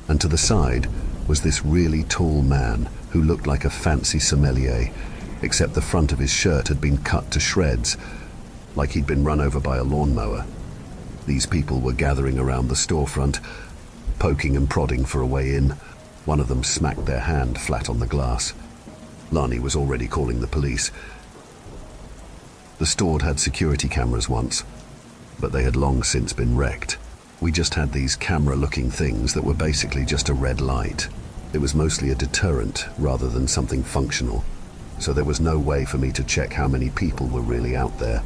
And to the side was this really tall man who looked like a fancy sommelier, except the front of his shirt had been cut to shreds, like he'd been run over by a lawnmower. These people were gathering around the storefront, poking and prodding for a way in. One of them smacked their hand flat on the glass. Lani was already calling the police. The store had security cameras once, but they had long since been wrecked. We just had these camera-looking things that were basically just a red light. It was mostly a deterrent rather than something functional, so there was no way for me to check how many people were really out there.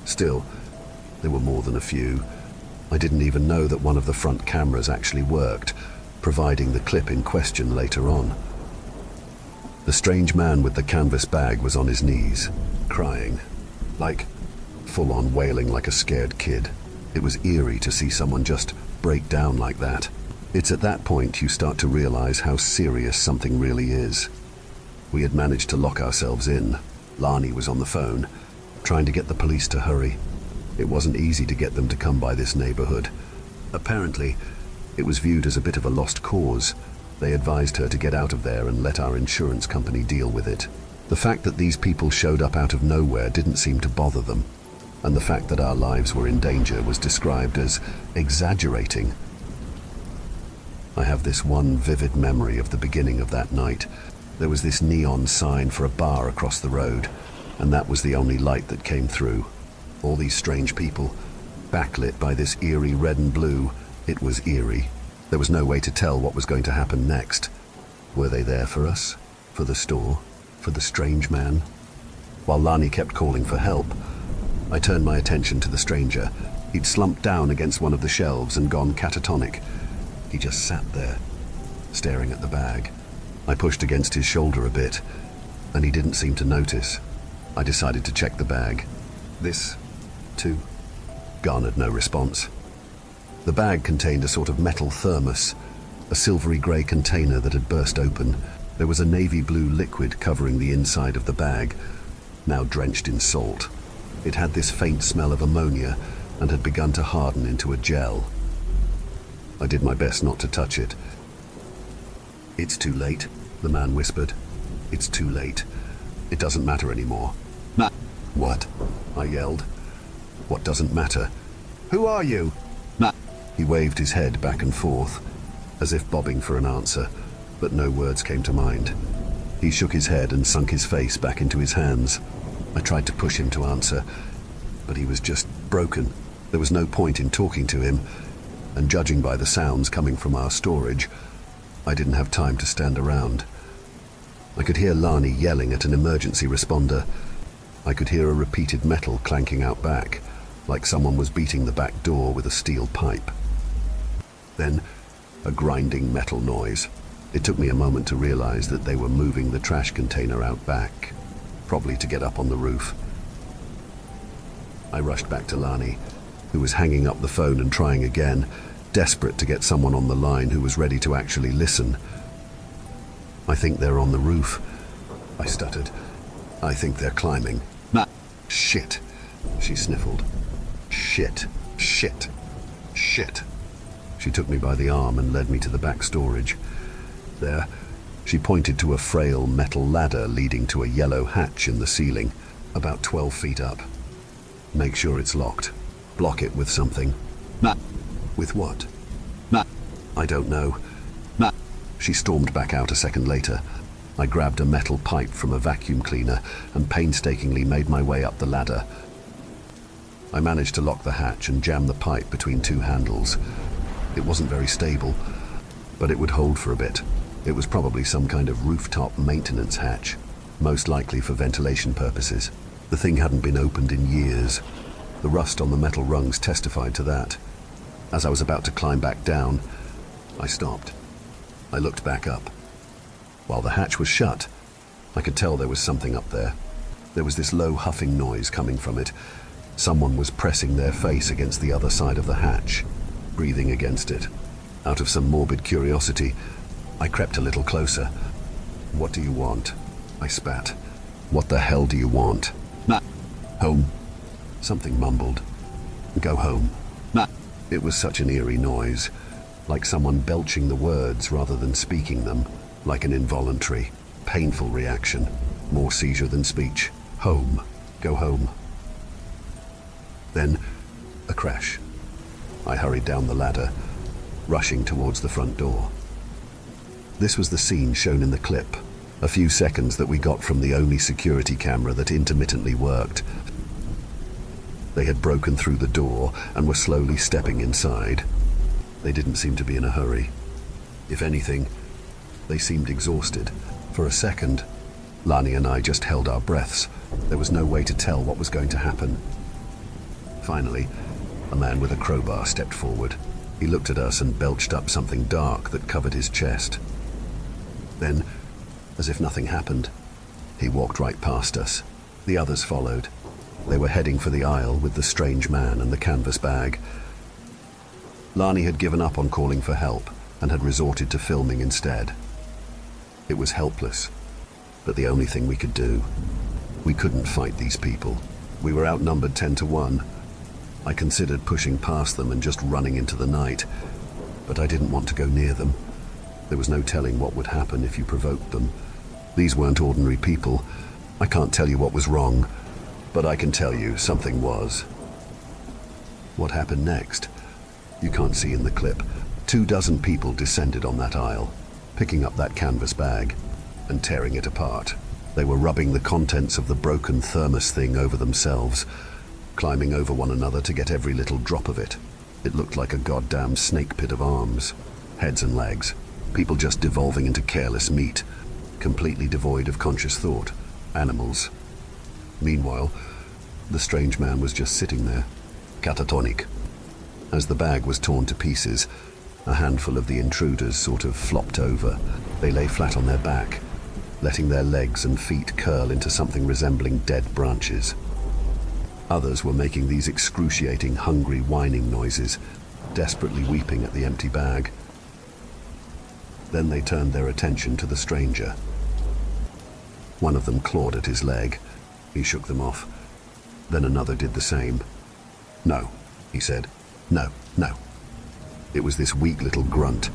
Still, there were more than a few. I didn't even know that one of the front cameras actually worked, providing the clip in question later on. The strange man with the canvas bag was on his knees, crying, like full-on wailing like a scared kid. It was eerie to see someone just break down like that. It's at that point you start to realize how serious something really is. We had managed to lock ourselves in. Lani was on the phone, trying to get the police to hurry. It wasn't easy to get them to come by this neighborhood. Apparently, it was viewed as a bit of a lost cause. They advised her to get out of there and let our insurance company deal with it. The fact that these people showed up out of nowhere didn't seem to bother them, and the fact that our lives were in danger was described as exaggerating. I have this one vivid memory of the beginning of that night. There was this neon sign for a bar across the road, and that was the only light that came through. All these strange people, backlit by this eerie red and blue. It was eerie. There was no way to tell what was going to happen next. Were they there for us? For the store? For the strange man? While Lani kept calling for help, I turned my attention to the stranger. He'd slumped down against one of the shelves and gone catatonic. He just sat there, staring at the bag. I pushed against his shoulder a bit, and he didn't seem to notice. I decided to check the bag. This, too, garnered no response. The bag contained a sort of metal thermos, a silvery grey container that had burst open. There was a navy blue liquid covering the inside of the bag, now drenched in salt. It had this faint smell of ammonia and had begun to harden into a gel. I did my best not to touch it. "It's too late," the man whispered. "It's too late. It doesn't matter anymore." "What?" I yelled. "What doesn't matter?" "Who are you?" He waved his head back and forth, as if bobbing for an answer, but no words came to mind. He shook his head and sunk his face back into his hands. I tried to push him to answer, but he was just broken. There was no point in talking to him, and judging by the sounds coming from our storage, I didn't have time to stand around. I could hear Lani yelling at an emergency responder. I could hear a repeated metal clanking out back, like someone was beating the back door with a steel pipe. Then, a grinding metal noise. It took me a moment to realize that they were moving the trash container out back, probably to get up on the roof. I rushed back to Lani, who was hanging up the phone and trying again, desperate to get someone on the line who was ready to actually listen. "I think they're on the roof," I stuttered. "I think they're climbing." "Shit," she sniffled. "Shit, shit, shit." She took me by the arm and led me to the back storage. There, she pointed to a frail metal ladder leading to a yellow hatch in the ceiling, about 12 feet up. "Make sure it's locked. Block it with something." "With what?" "I don't know." She stormed back out a second later. I grabbed a metal pipe from a vacuum cleaner and painstakingly made my way up the ladder. I managed to lock the hatch and jam the pipe between two handles. It wasn't very stable, but it would hold for a bit. It was probably some kind of rooftop maintenance hatch, most likely for ventilation purposes. The thing hadn't been opened in years. The rust on the metal rungs testified to that. As I was about to climb back down, I stopped. I looked back up. While the hatch was shut, I could tell there was something up there. There was this low huffing noise coming from it. Someone was pressing their face against the other side of the hatch, breathing against it. Out of some morbid curiosity, I crept a little closer. "What do you want?" I spat. "What the hell do you want?" "Home," something mumbled. "Go home." It was such an eerie noise, like someone belching the words rather than speaking them, like an involuntary, painful reaction, more seizure than speech. "Home. Go home." Then, a crash. I hurried down the ladder, rushing towards the front door. This was the scene shown in the clip, a few seconds that we got from the only security camera that intermittently worked. They had broken through the door and were slowly stepping inside. They didn't seem to be in a hurry. If anything, they seemed exhausted. For a second, Lani and I just held our breaths. There was no way to tell what was going to happen. Finally, a man with a crowbar stepped forward. He looked at us and belched up something dark that covered his chest. Then, as if nothing happened, he walked right past us. The others followed. They were heading for the aisle with the strange man and the canvas bag. Lani had given up on calling for help. and had resorted to filming instead. It was helpless, but the only thing we could do. We couldn't fight these people. We were outnumbered 10 to 1. I considered pushing past them and just running into the night, but I didn't want to go near them. There was no telling what would happen if you provoked them. These weren't ordinary people. I can't tell you what was wrong, but I can tell you something was. What happened next? You can't see in the clip. 24 people descended on that aisle, picking up that canvas bag and tearing it apart. They were rubbing the contents of the broken thermos thing over themselves, climbing over one another to get every little drop of it. It looked like a goddamn snake pit of arms, heads and legs, people just devolving into careless meat, completely devoid of conscious thought, animals. Meanwhile, the strange man was just sitting there, catatonic. As the bag was torn to pieces, a handful of the intruders sort of flopped over. They lay flat on their back, letting their legs and feet curl into something resembling dead branches. Others were making these excruciating, hungry, whining noises, desperately weeping at the empty bag. Then they turned their attention to the stranger. One of them clawed at his leg. He shook them off. Then another did the same. "No," he said. "No, no." It was this weak little grunt,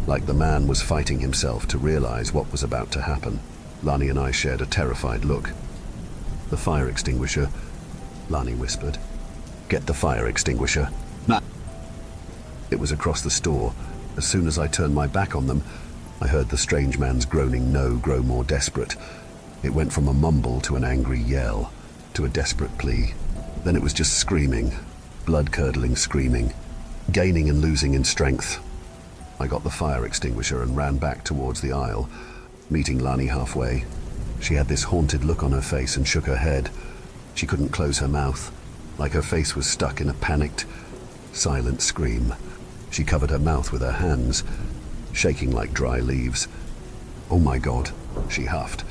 like the man was fighting himself to realize what was about to happen. Lani and I shared a terrified look. "The fire extinguisher," Lani whispered. "Get the fire extinguisher." "Nah." It was across the store. As soon as I turned my back on them, I heard the strange man's groaning no grow more desperate. It went from a mumble to an angry yell, to a desperate plea. Then it was just screaming, blood-curdling screaming, gaining and losing in strength. I got the fire extinguisher and ran back towards the aisle, meeting Lani halfway. She had this haunted look on her face and shook her head. She couldn't close her mouth, like her face was stuck in a panicked, silent scream. She covered her mouth with her hands, shaking like dry leaves. "Oh my God," she huffed.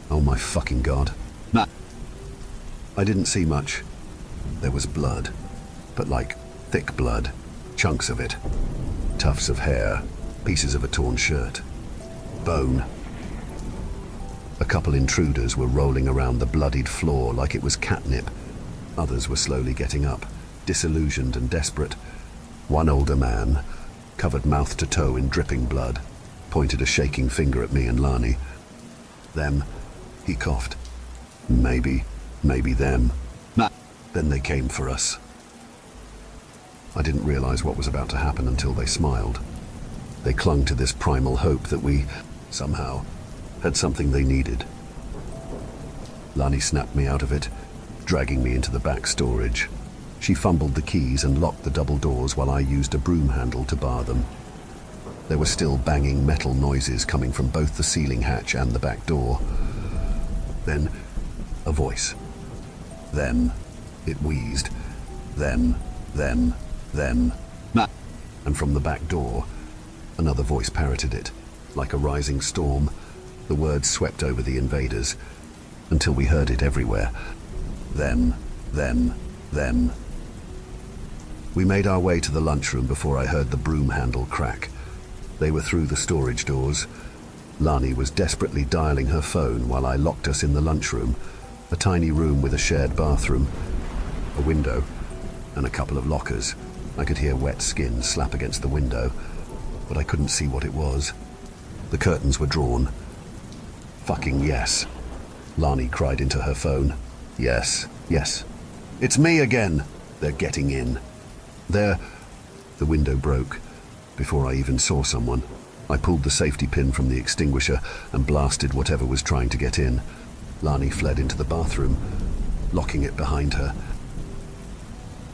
"Oh my fucking God." "Nah." I didn't see much. There was blood, but like thick blood, chunks of it, tufts of hair, pieces of a torn shirt, bone. A couple intruders were rolling around the bloodied floor like it was catnip. Others were slowly getting up, disillusioned and desperate. One older man, covered mouth to toe in dripping blood, pointed a shaking finger at me and Lani. "Them," he coughed. Maybe them." "Nah." Then they came for us. I didn't realize what was about to happen until they smiled. They clung to this primal hope that we, somehow, had something they needed. Lani snapped me out of it, dragging me into the back storage. She fumbled the keys and locked the double doors while I used a broom handle to bar them. There were still banging metal noises coming from both the ceiling hatch and the back door. Then, a voice. "Them," it wheezed. "Them, them, them." "Nah." And from the back door, another voice parroted it. Like a rising storm, the words swept over the invaders, until we heard it everywhere. "Them, them, them." We made our way to the lunchroom before I heard the broom handle crack. They were through the storage doors. Lani was desperately dialing her phone while I locked us in the lunchroom, a tiny room with a shared bathroom, a window, and a couple of lockers. I could hear wet skin slap against the window, but I couldn't see what it was. The curtains were drawn. "Fucking yes," Lani cried into her phone. "Yes, yes. It's me again. They're getting in. They're..." The window broke. Before I even saw someone, I pulled the safety pin from the extinguisher and blasted whatever was trying to get in. Lani fled into the bathroom, locking it behind her.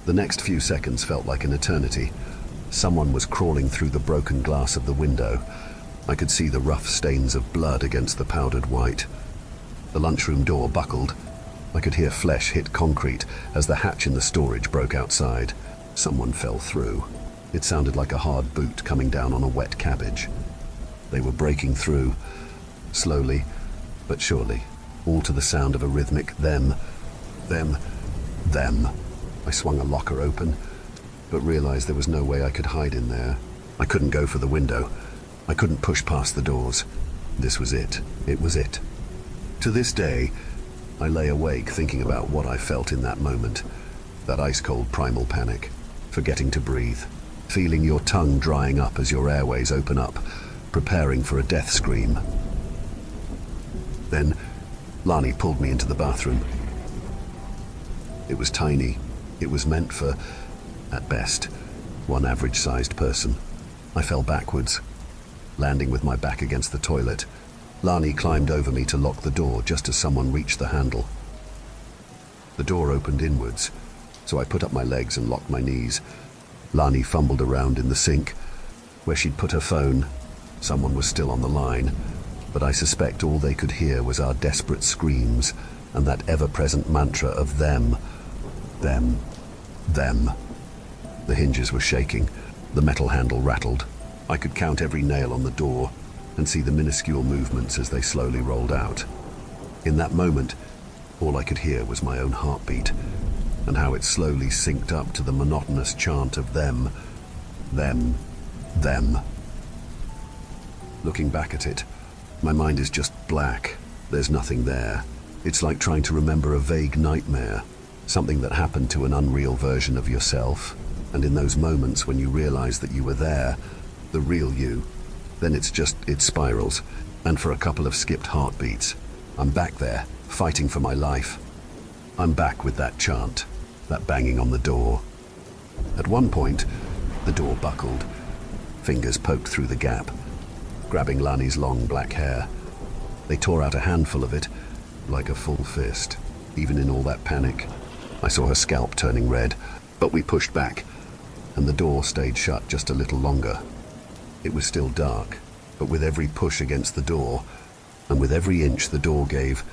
The next few seconds felt like an eternity. Someone was crawling through the broken glass of the window. I could see the rough stains of blood against the powdered white. The lunchroom door buckled. I could hear flesh hit concrete as the hatch in the storage broke outside. Someone fell through. It sounded like a hard boot coming down on a wet cabbage. They were breaking through, slowly but surely, all to the sound of a rhythmic them, them, them. I swung a locker open, but realized there was no way I could hide in there. I couldn't go for the window. I couldn't push past the doors. This was it. It was it. To this day, I lay awake thinking about what I felt in that moment. That ice-cold primal panic. Forgetting to breathe. Feeling your tongue drying up as your airways open up. Preparing for a death scream. Then, Lani pulled me into the bathroom. It was tiny. It was meant for, at best, one average-sized person. I fell backwards, landing with my back against the toilet. Lani climbed over me to lock the door just as someone reached the handle. The door opened inwards, so I put up my legs and locked my knees. Lani fumbled around in the sink, where she'd put her phone. Someone was still on the line, but I suspect all they could hear was our desperate screams and that ever-present mantra of them. Them. Them. The hinges were shaking. The metal handle rattled. I could count every nail on the door and see the minuscule movements as they slowly rolled out. In that moment, all I could hear was my own heartbeat and how it slowly synced up to the monotonous chant of them, them, them. Looking back at it, my mind is just black. There's nothing there. It's like trying to remember a vague nightmare, something that happened to an unreal version of yourself. And in those moments when you realize that you were there, the real you, then it spirals. And for a couple of skipped heartbeats, I'm back there, fighting for my life. I'm back with that chant, that banging on the door. At one point, the door buckled. Fingers poked through the gap, grabbing Lani's long black hair. They tore out a handful of it, like a full fist. Even in all that panic, I saw her scalp turning red, but we pushed back, and the door stayed shut just a little longer. It was still dark, but with every push against the door, and with every inch the door gave,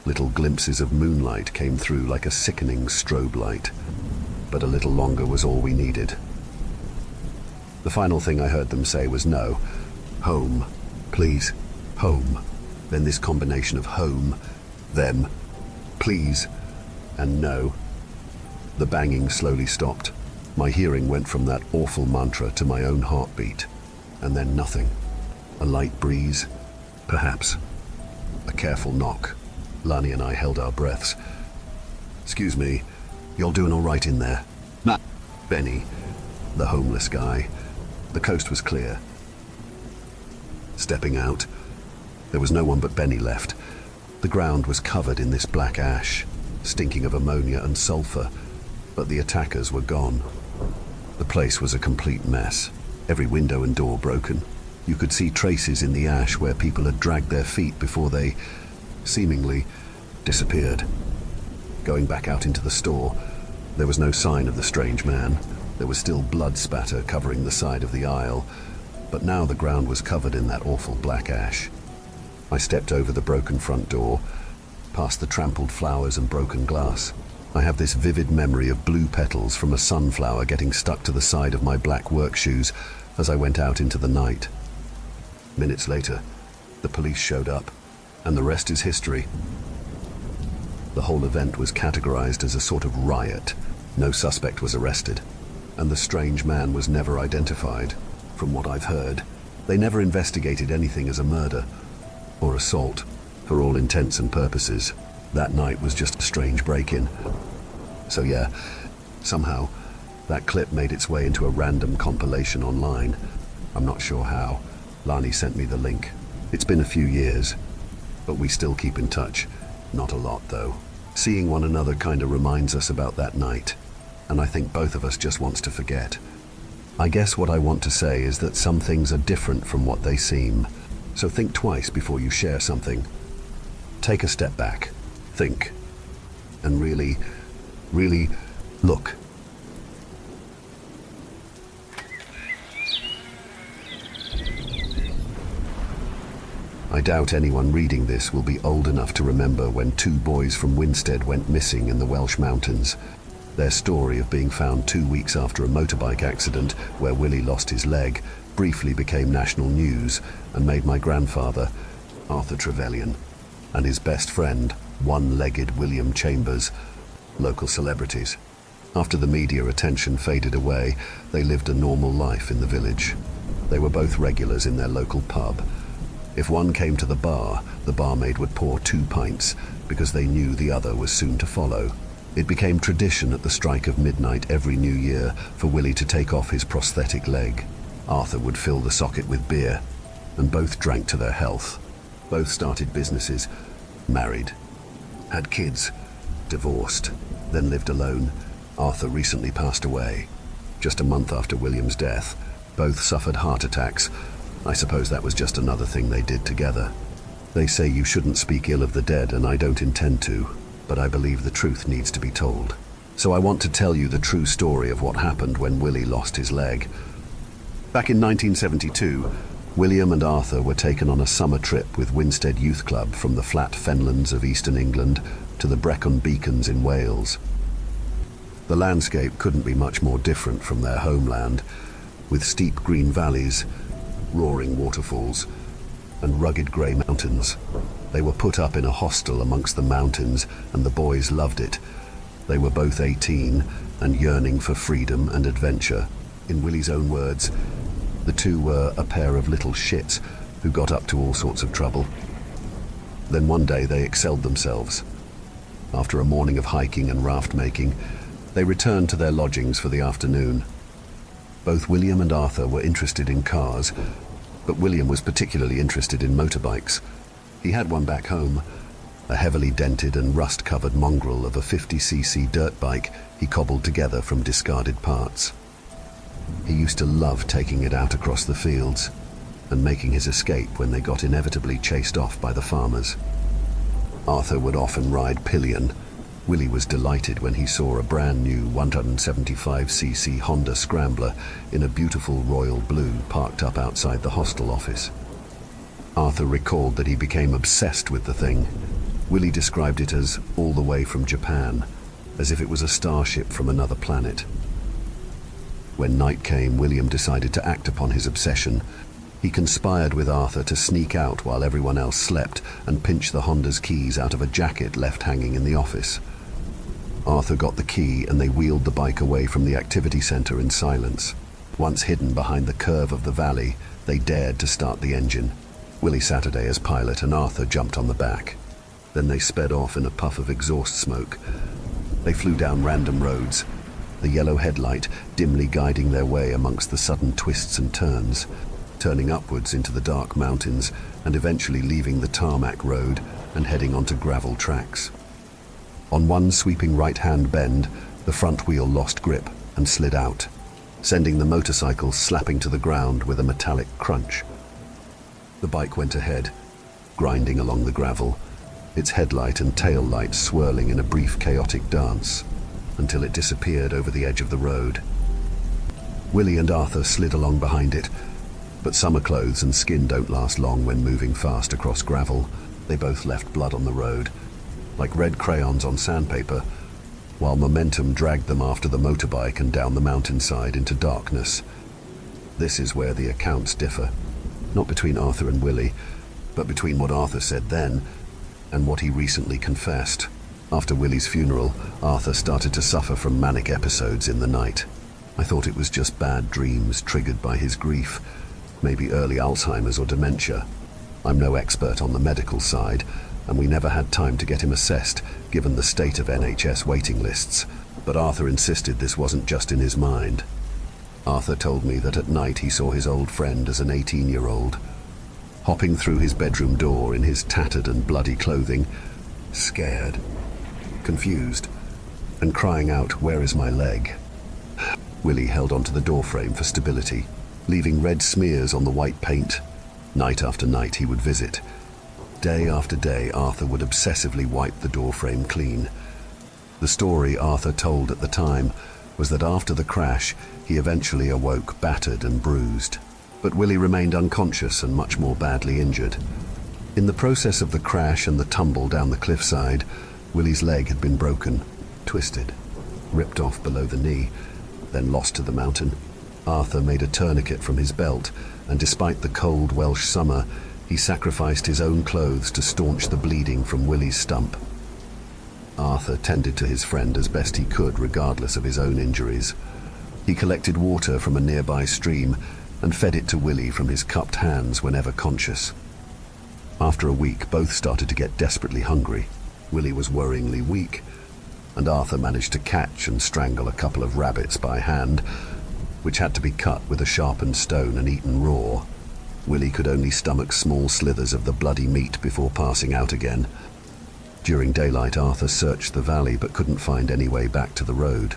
little glimpses of moonlight came through like a sickening strobe light. But a little longer was all we needed. The final thing I heard them say was no. Home. Please. Home. Then this combination of home, them, please, and no. The banging slowly stopped. My hearing went from that awful mantra to my own heartbeat. And then nothing. A light breeze, perhaps. A careful knock. Lani and I held our breaths. Excuse me, you're doing all right in there? Nah. Benny, the homeless guy. The coast was clear. Stepping out, there was no one but Benny left. The ground was covered in this black ash, stinking of ammonia and sulfur, but the attackers were gone. The place was a complete mess. Every window and door broken. You could see traces in the ash where people had dragged their feet before they, seemingly, disappeared. Going back out into the store, there was no sign of the strange man. There was still blood spatter covering the side of the aisle, but now the ground was covered in that awful black ash. I stepped over the broken front door, past the trampled flowers and broken glass. I have this vivid memory of blue petals from a sunflower getting stuck to the side of my black work shoes as I went out into the night. Minutes later, the police showed up, and the rest is history. The whole event was categorized as a sort of riot. No suspect was arrested, and the strange man was never identified. From what I've heard, they never investigated anything as a murder or assault. For all intents and purposes, that night was just a strange break-in. So yeah, somehow, that clip made its way into a random compilation online. I'm not sure how. Lani sent me the link. It's been a few years, but we still keep in touch. Not a lot, though. Seeing one another kinda reminds us about that night, and I think both of us just wants to forget. I guess what I want to say is that some things are different from what they seem. So think twice before you share something. Take a step back, think, and really look. I doubt anyone reading this will be old enough to remember when two boys from Winstead went missing in the Welsh mountains. Their story of being found 2 weeks after a motorbike accident where Willie lost his leg briefly became national news and made my grandfather, Arthur Trevelyan, and his best friend, one-legged William Chambers, local celebrities. After the media attention faded away, they lived a normal life in the village. They were both regulars in their local pub. If one came to the barmaid would pour 2 pints because they knew the other was soon to follow. It became tradition at the strike of midnight every New Year for Willie to take off his prosthetic leg. Arthur would fill the socket with beer, and both drank to their health. Both started businesses, married, had kids, divorced, then lived alone. Arthur recently passed away. Just a month after William's death, both suffered heart attacks. I suppose that was just another thing they did together. They say you shouldn't speak ill of the dead, and I don't intend to, but I believe the truth needs to be told. So I want to tell you the true story of what happened when Willie lost his leg. Back in 1972, William and Arthur were taken on a summer trip with Winstead Youth Club from the flat fenlands of eastern England to the Brecon Beacons in Wales. The landscape couldn't be much more different from their homeland, with steep green valleys, roaring waterfalls, and rugged grey mountains. They were put up in a hostel amongst the mountains, and the boys loved it. They were both 18 and yearning for freedom and adventure. In Willie's own words, the two were a pair of little shits who got up to all sorts of trouble. Then one day they excelled themselves. After a morning of hiking and raft making, they returned to their lodgings for the afternoon. Both William and Arthur were interested in cars, but William was particularly interested in motorbikes. He had one back home, a heavily dented and rust-covered mongrel of a 50cc dirt bike he cobbled together from discarded parts. He used to love taking it out across the fields and making his escape when they got inevitably chased off by the farmers. Arthur would often ride pillion. Willie was delighted when he saw a brand new 175cc Honda Scrambler in a beautiful royal blue parked up outside the hostel office. Arthur recalled that he became obsessed with the thing. Willie described it as all the way from Japan, as if it was a starship from another planet. When night came, William decided to act upon his obsession. He conspired with Arthur to sneak out while everyone else slept and pinch the Honda's keys out of a jacket left hanging in the office. Arthur got the key and they wheeled the bike away from the activity center in silence. Once hidden behind the curve of the valley, they dared to start the engine. Willie Saturday as pilot and Arthur jumped on the back. Then they sped off in a puff of exhaust smoke. They flew down random roads, the yellow headlight dimly guiding their way amongst the sudden twists and turns, turning upwards into the dark mountains and eventually leaving the tarmac road and heading onto gravel tracks. On one sweeping right-hand bend, the front wheel lost grip and slid out, sending the motorcycle slapping to the ground with a metallic crunch. The bike went ahead, grinding along the gravel, its headlight and tail light swirling in a brief chaotic dance, until it disappeared over the edge of the road. Willie and Arthur slid along behind it, but summer clothes and skin don't last long when moving fast across gravel. They both left blood on the road, like red crayons on sandpaper, while momentum dragged them after the motorbike and down the mountainside into darkness. This is where the accounts differ, not between Arthur and Willie, but between what Arthur said then and what he recently confessed. After Willie's funeral, Arthur started to suffer from manic episodes in the night. I thought it was just bad dreams triggered by his grief, maybe early Alzheimer's or dementia. I'm no expert on the medical side, and we never had time to get him assessed, given the state of NHS waiting lists. But Arthur insisted this wasn't just in his mind. Arthur told me that at night he saw his old friend as an 18-year-old, hopping through his bedroom door in his tattered and bloody clothing, scared, confused, and crying out, "Where is my leg?" Willie held onto the doorframe for stability, leaving red smears on the white paint. Night after night he would visit. Day after day, Arthur would obsessively wipe the doorframe clean. The story Arthur told at the time was that after the crash, he eventually awoke battered and bruised. But Willie remained unconscious and much more badly injured. In the process of the crash and the tumble down the cliffside, Willie's leg had been broken, twisted, ripped off below the knee, then lost to the mountain. Arthur made a tourniquet from his belt, and despite the cold Welsh summer, he sacrificed his own clothes to staunch the bleeding from Willie's stump. Arthur tended to his friend as best he could, regardless of his own injuries. He collected water from a nearby stream and fed it to Willie from his cupped hands whenever conscious. After a week, both started to get desperately hungry. Willie was worryingly weak, and Arthur managed to catch and strangle a couple of rabbits by hand, which had to be cut with a sharpened stone and eaten raw. Willie could only stomach small slithers of the bloody meat before passing out again. During daylight, Arthur searched the valley but couldn't find any way back to the road.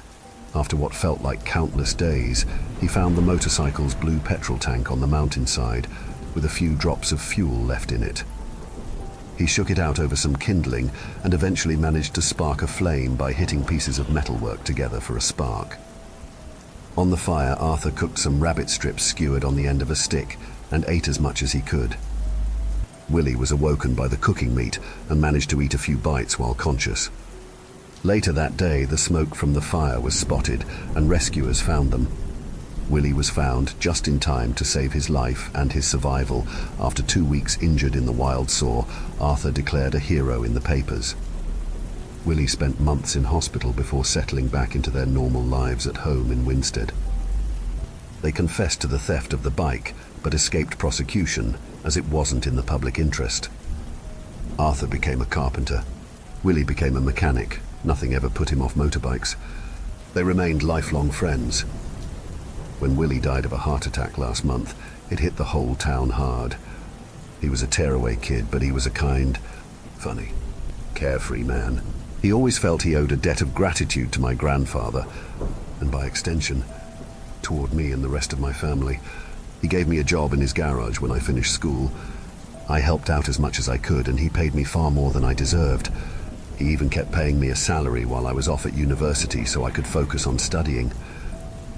After what felt like countless days, he found the motorcycle's blue petrol tank on the mountainside, with a few drops of fuel left in it. He shook it out over some kindling and eventually managed to spark a flame by hitting pieces of metalwork together for a spark. On the fire, Arthur cooked some rabbit strips skewered on the end of a stick and ate as much as he could. Willie was awoken by the cooking meat and managed to eat a few bites while conscious. Later that day, the smoke from the fire was spotted and rescuers found them. Willie was found just in time to save his life and his survival. After 2 weeks injured in the wild saw, Arthur declared a hero in the papers. Willie spent months in hospital before settling back into their normal lives at home in Winstead. They confessed to the theft of the bike, but escaped prosecution as it wasn't in the public interest. Arthur became a carpenter. Willie became a mechanic. Nothing ever put him off motorbikes. They remained lifelong friends. When Willie died of a heart attack last month, it hit the whole town hard. He was a tearaway kid, but he was a kind, funny, carefree man. He always felt he owed a debt of gratitude to my grandfather, and by extension, toward me and the rest of my family. He gave me a job in his garage when I finished school. I helped out as much as I could, and he paid me far more than I deserved. He even kept paying me a salary while I was off at university so I could focus on studying.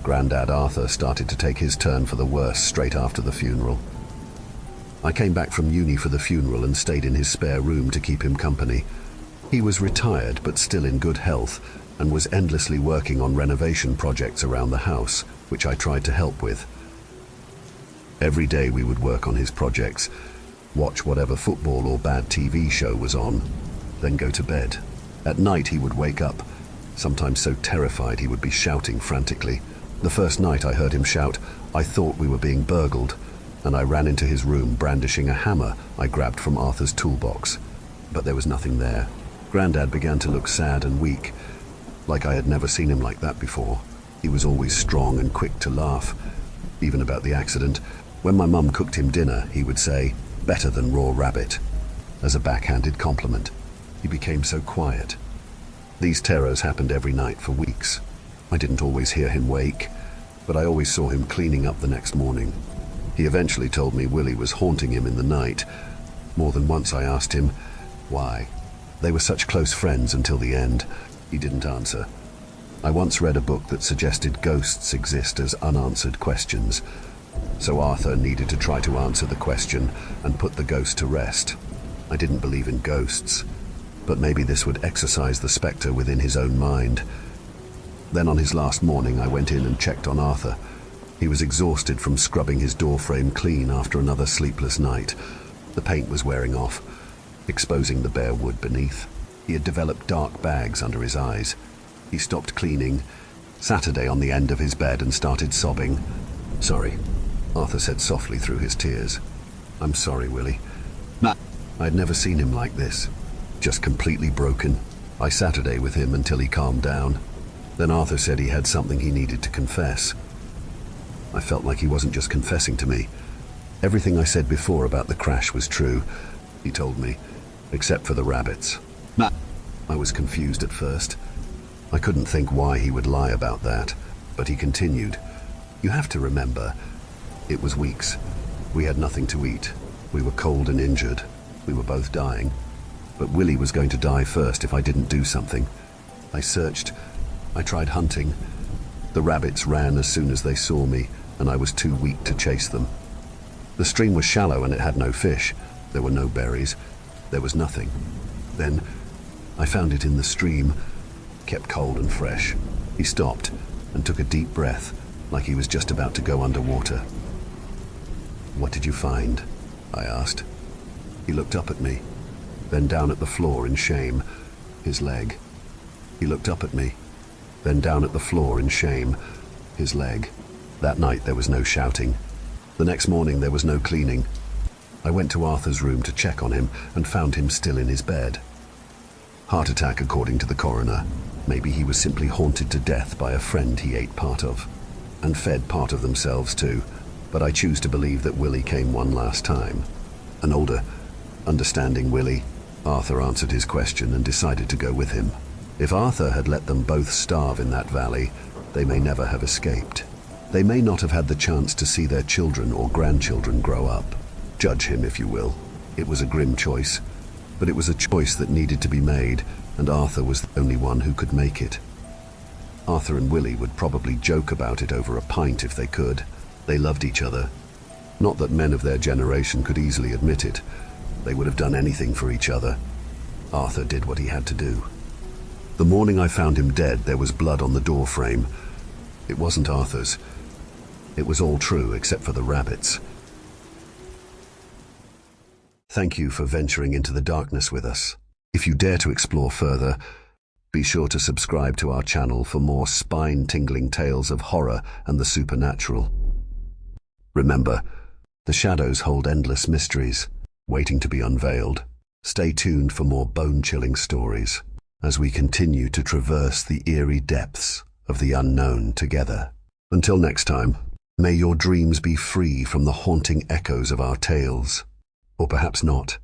Grandad Arthur started to take his turn for the worse straight after the funeral. I came back from uni for the funeral and stayed in his spare room to keep him company. He was retired but still in good health and was endlessly working on renovation projects around the house, which I tried to help with. Every day we would work on his projects, watch whatever football or bad TV show was on, then go to bed. At night he would wake up, sometimes so terrified he would be shouting frantically. The first night I heard him shout, I thought we were being burgled, and I ran into his room brandishing a hammer I grabbed from Arthur's toolbox. But there was nothing there. Grandad began to look sad and weak, like I had never seen him like that before. He was always strong and quick to laugh, even about the accident. When my mum cooked him dinner, he would say, better than raw rabbit, as a backhanded compliment. He became so quiet. These terrors happened every night for weeks. I didn't always hear him wake, but I always saw him cleaning up the next morning. He eventually told me Willie was haunting him in the night. More than once I asked him, why? They were such close friends until the end. He didn't answer. I once read a book that suggested ghosts exist as unanswered questions, so Arthur needed to try to answer the question and put the ghost to rest. I didn't believe in ghosts, but maybe this would exorcise the spectre within his own mind. Then on his last morning, I went in and checked on Arthur. He was exhausted from scrubbing his doorframe clean after another sleepless night. The paint was wearing off, exposing the bare wood beneath. He had developed dark bags under his eyes. He stopped cleaning, Saturday on the end of his bed and started sobbing. Sorry, Arthur said softly through his tears. I'm sorry, Willie. I'd never seen him like this, just completely broken. I Saturday with him until he calmed down. Then Arthur said he had something he needed to confess. I felt like he wasn't just confessing to me. Everything I said before about the crash was true, he told me, except for the rabbits. I was confused at first. I couldn't think why he would lie about that, but he continued. You have to remember, it was weeks. We had nothing to eat. We were cold and injured. We were both dying. But Willie was going to die first if I didn't do something. I searched. I tried hunting. The rabbits ran as soon as they saw me, and I was too weak to chase them. The stream was shallow and it had no fish. There were no berries. There was nothing. Then I found it in the stream, kept cold and fresh. He stopped and took a deep breath, like he was just about to go underwater. What did you find? I asked. He looked up at me, then down at the floor in shame. His leg. He looked up at me, then down at the floor in shame. His leg. That night there was no shouting. The next morning there was no cleaning. I went to Arthur's room to check on him and found him still in his bed. Heart attack, according to the coroner. Maybe he was simply haunted to death by a friend he ate part of, and fed part of themselves too. But I choose to believe that Willie came one last time. An older, understanding Willie. Arthur answered his question and decided to go with him. If Arthur had let them both starve in that valley, they may never have escaped. They may not have had the chance to see their children or grandchildren grow up. Judge him if you will. It was a grim choice, but it was a choice that needed to be made, and Arthur was the only one who could make it. Arthur and Willie would probably joke about it over a pint if they could. They loved each other. Not that men of their generation could easily admit it. They would have done anything for each other. Arthur did what he had to do. The morning I found him dead, there was blood on the door frame. It wasn't Arthur's. It was all true except for the rabbits. Thank you for venturing into the darkness with us. If you dare to explore further, be sure to subscribe to our channel for more spine-tingling tales of horror and the supernatural. Remember, the shadows hold endless mysteries, waiting to be unveiled. Stay tuned for more bone-chilling stories as we continue to traverse the eerie depths of the unknown together. Until next time, may your dreams be free from the haunting echoes of our tales. Or perhaps not.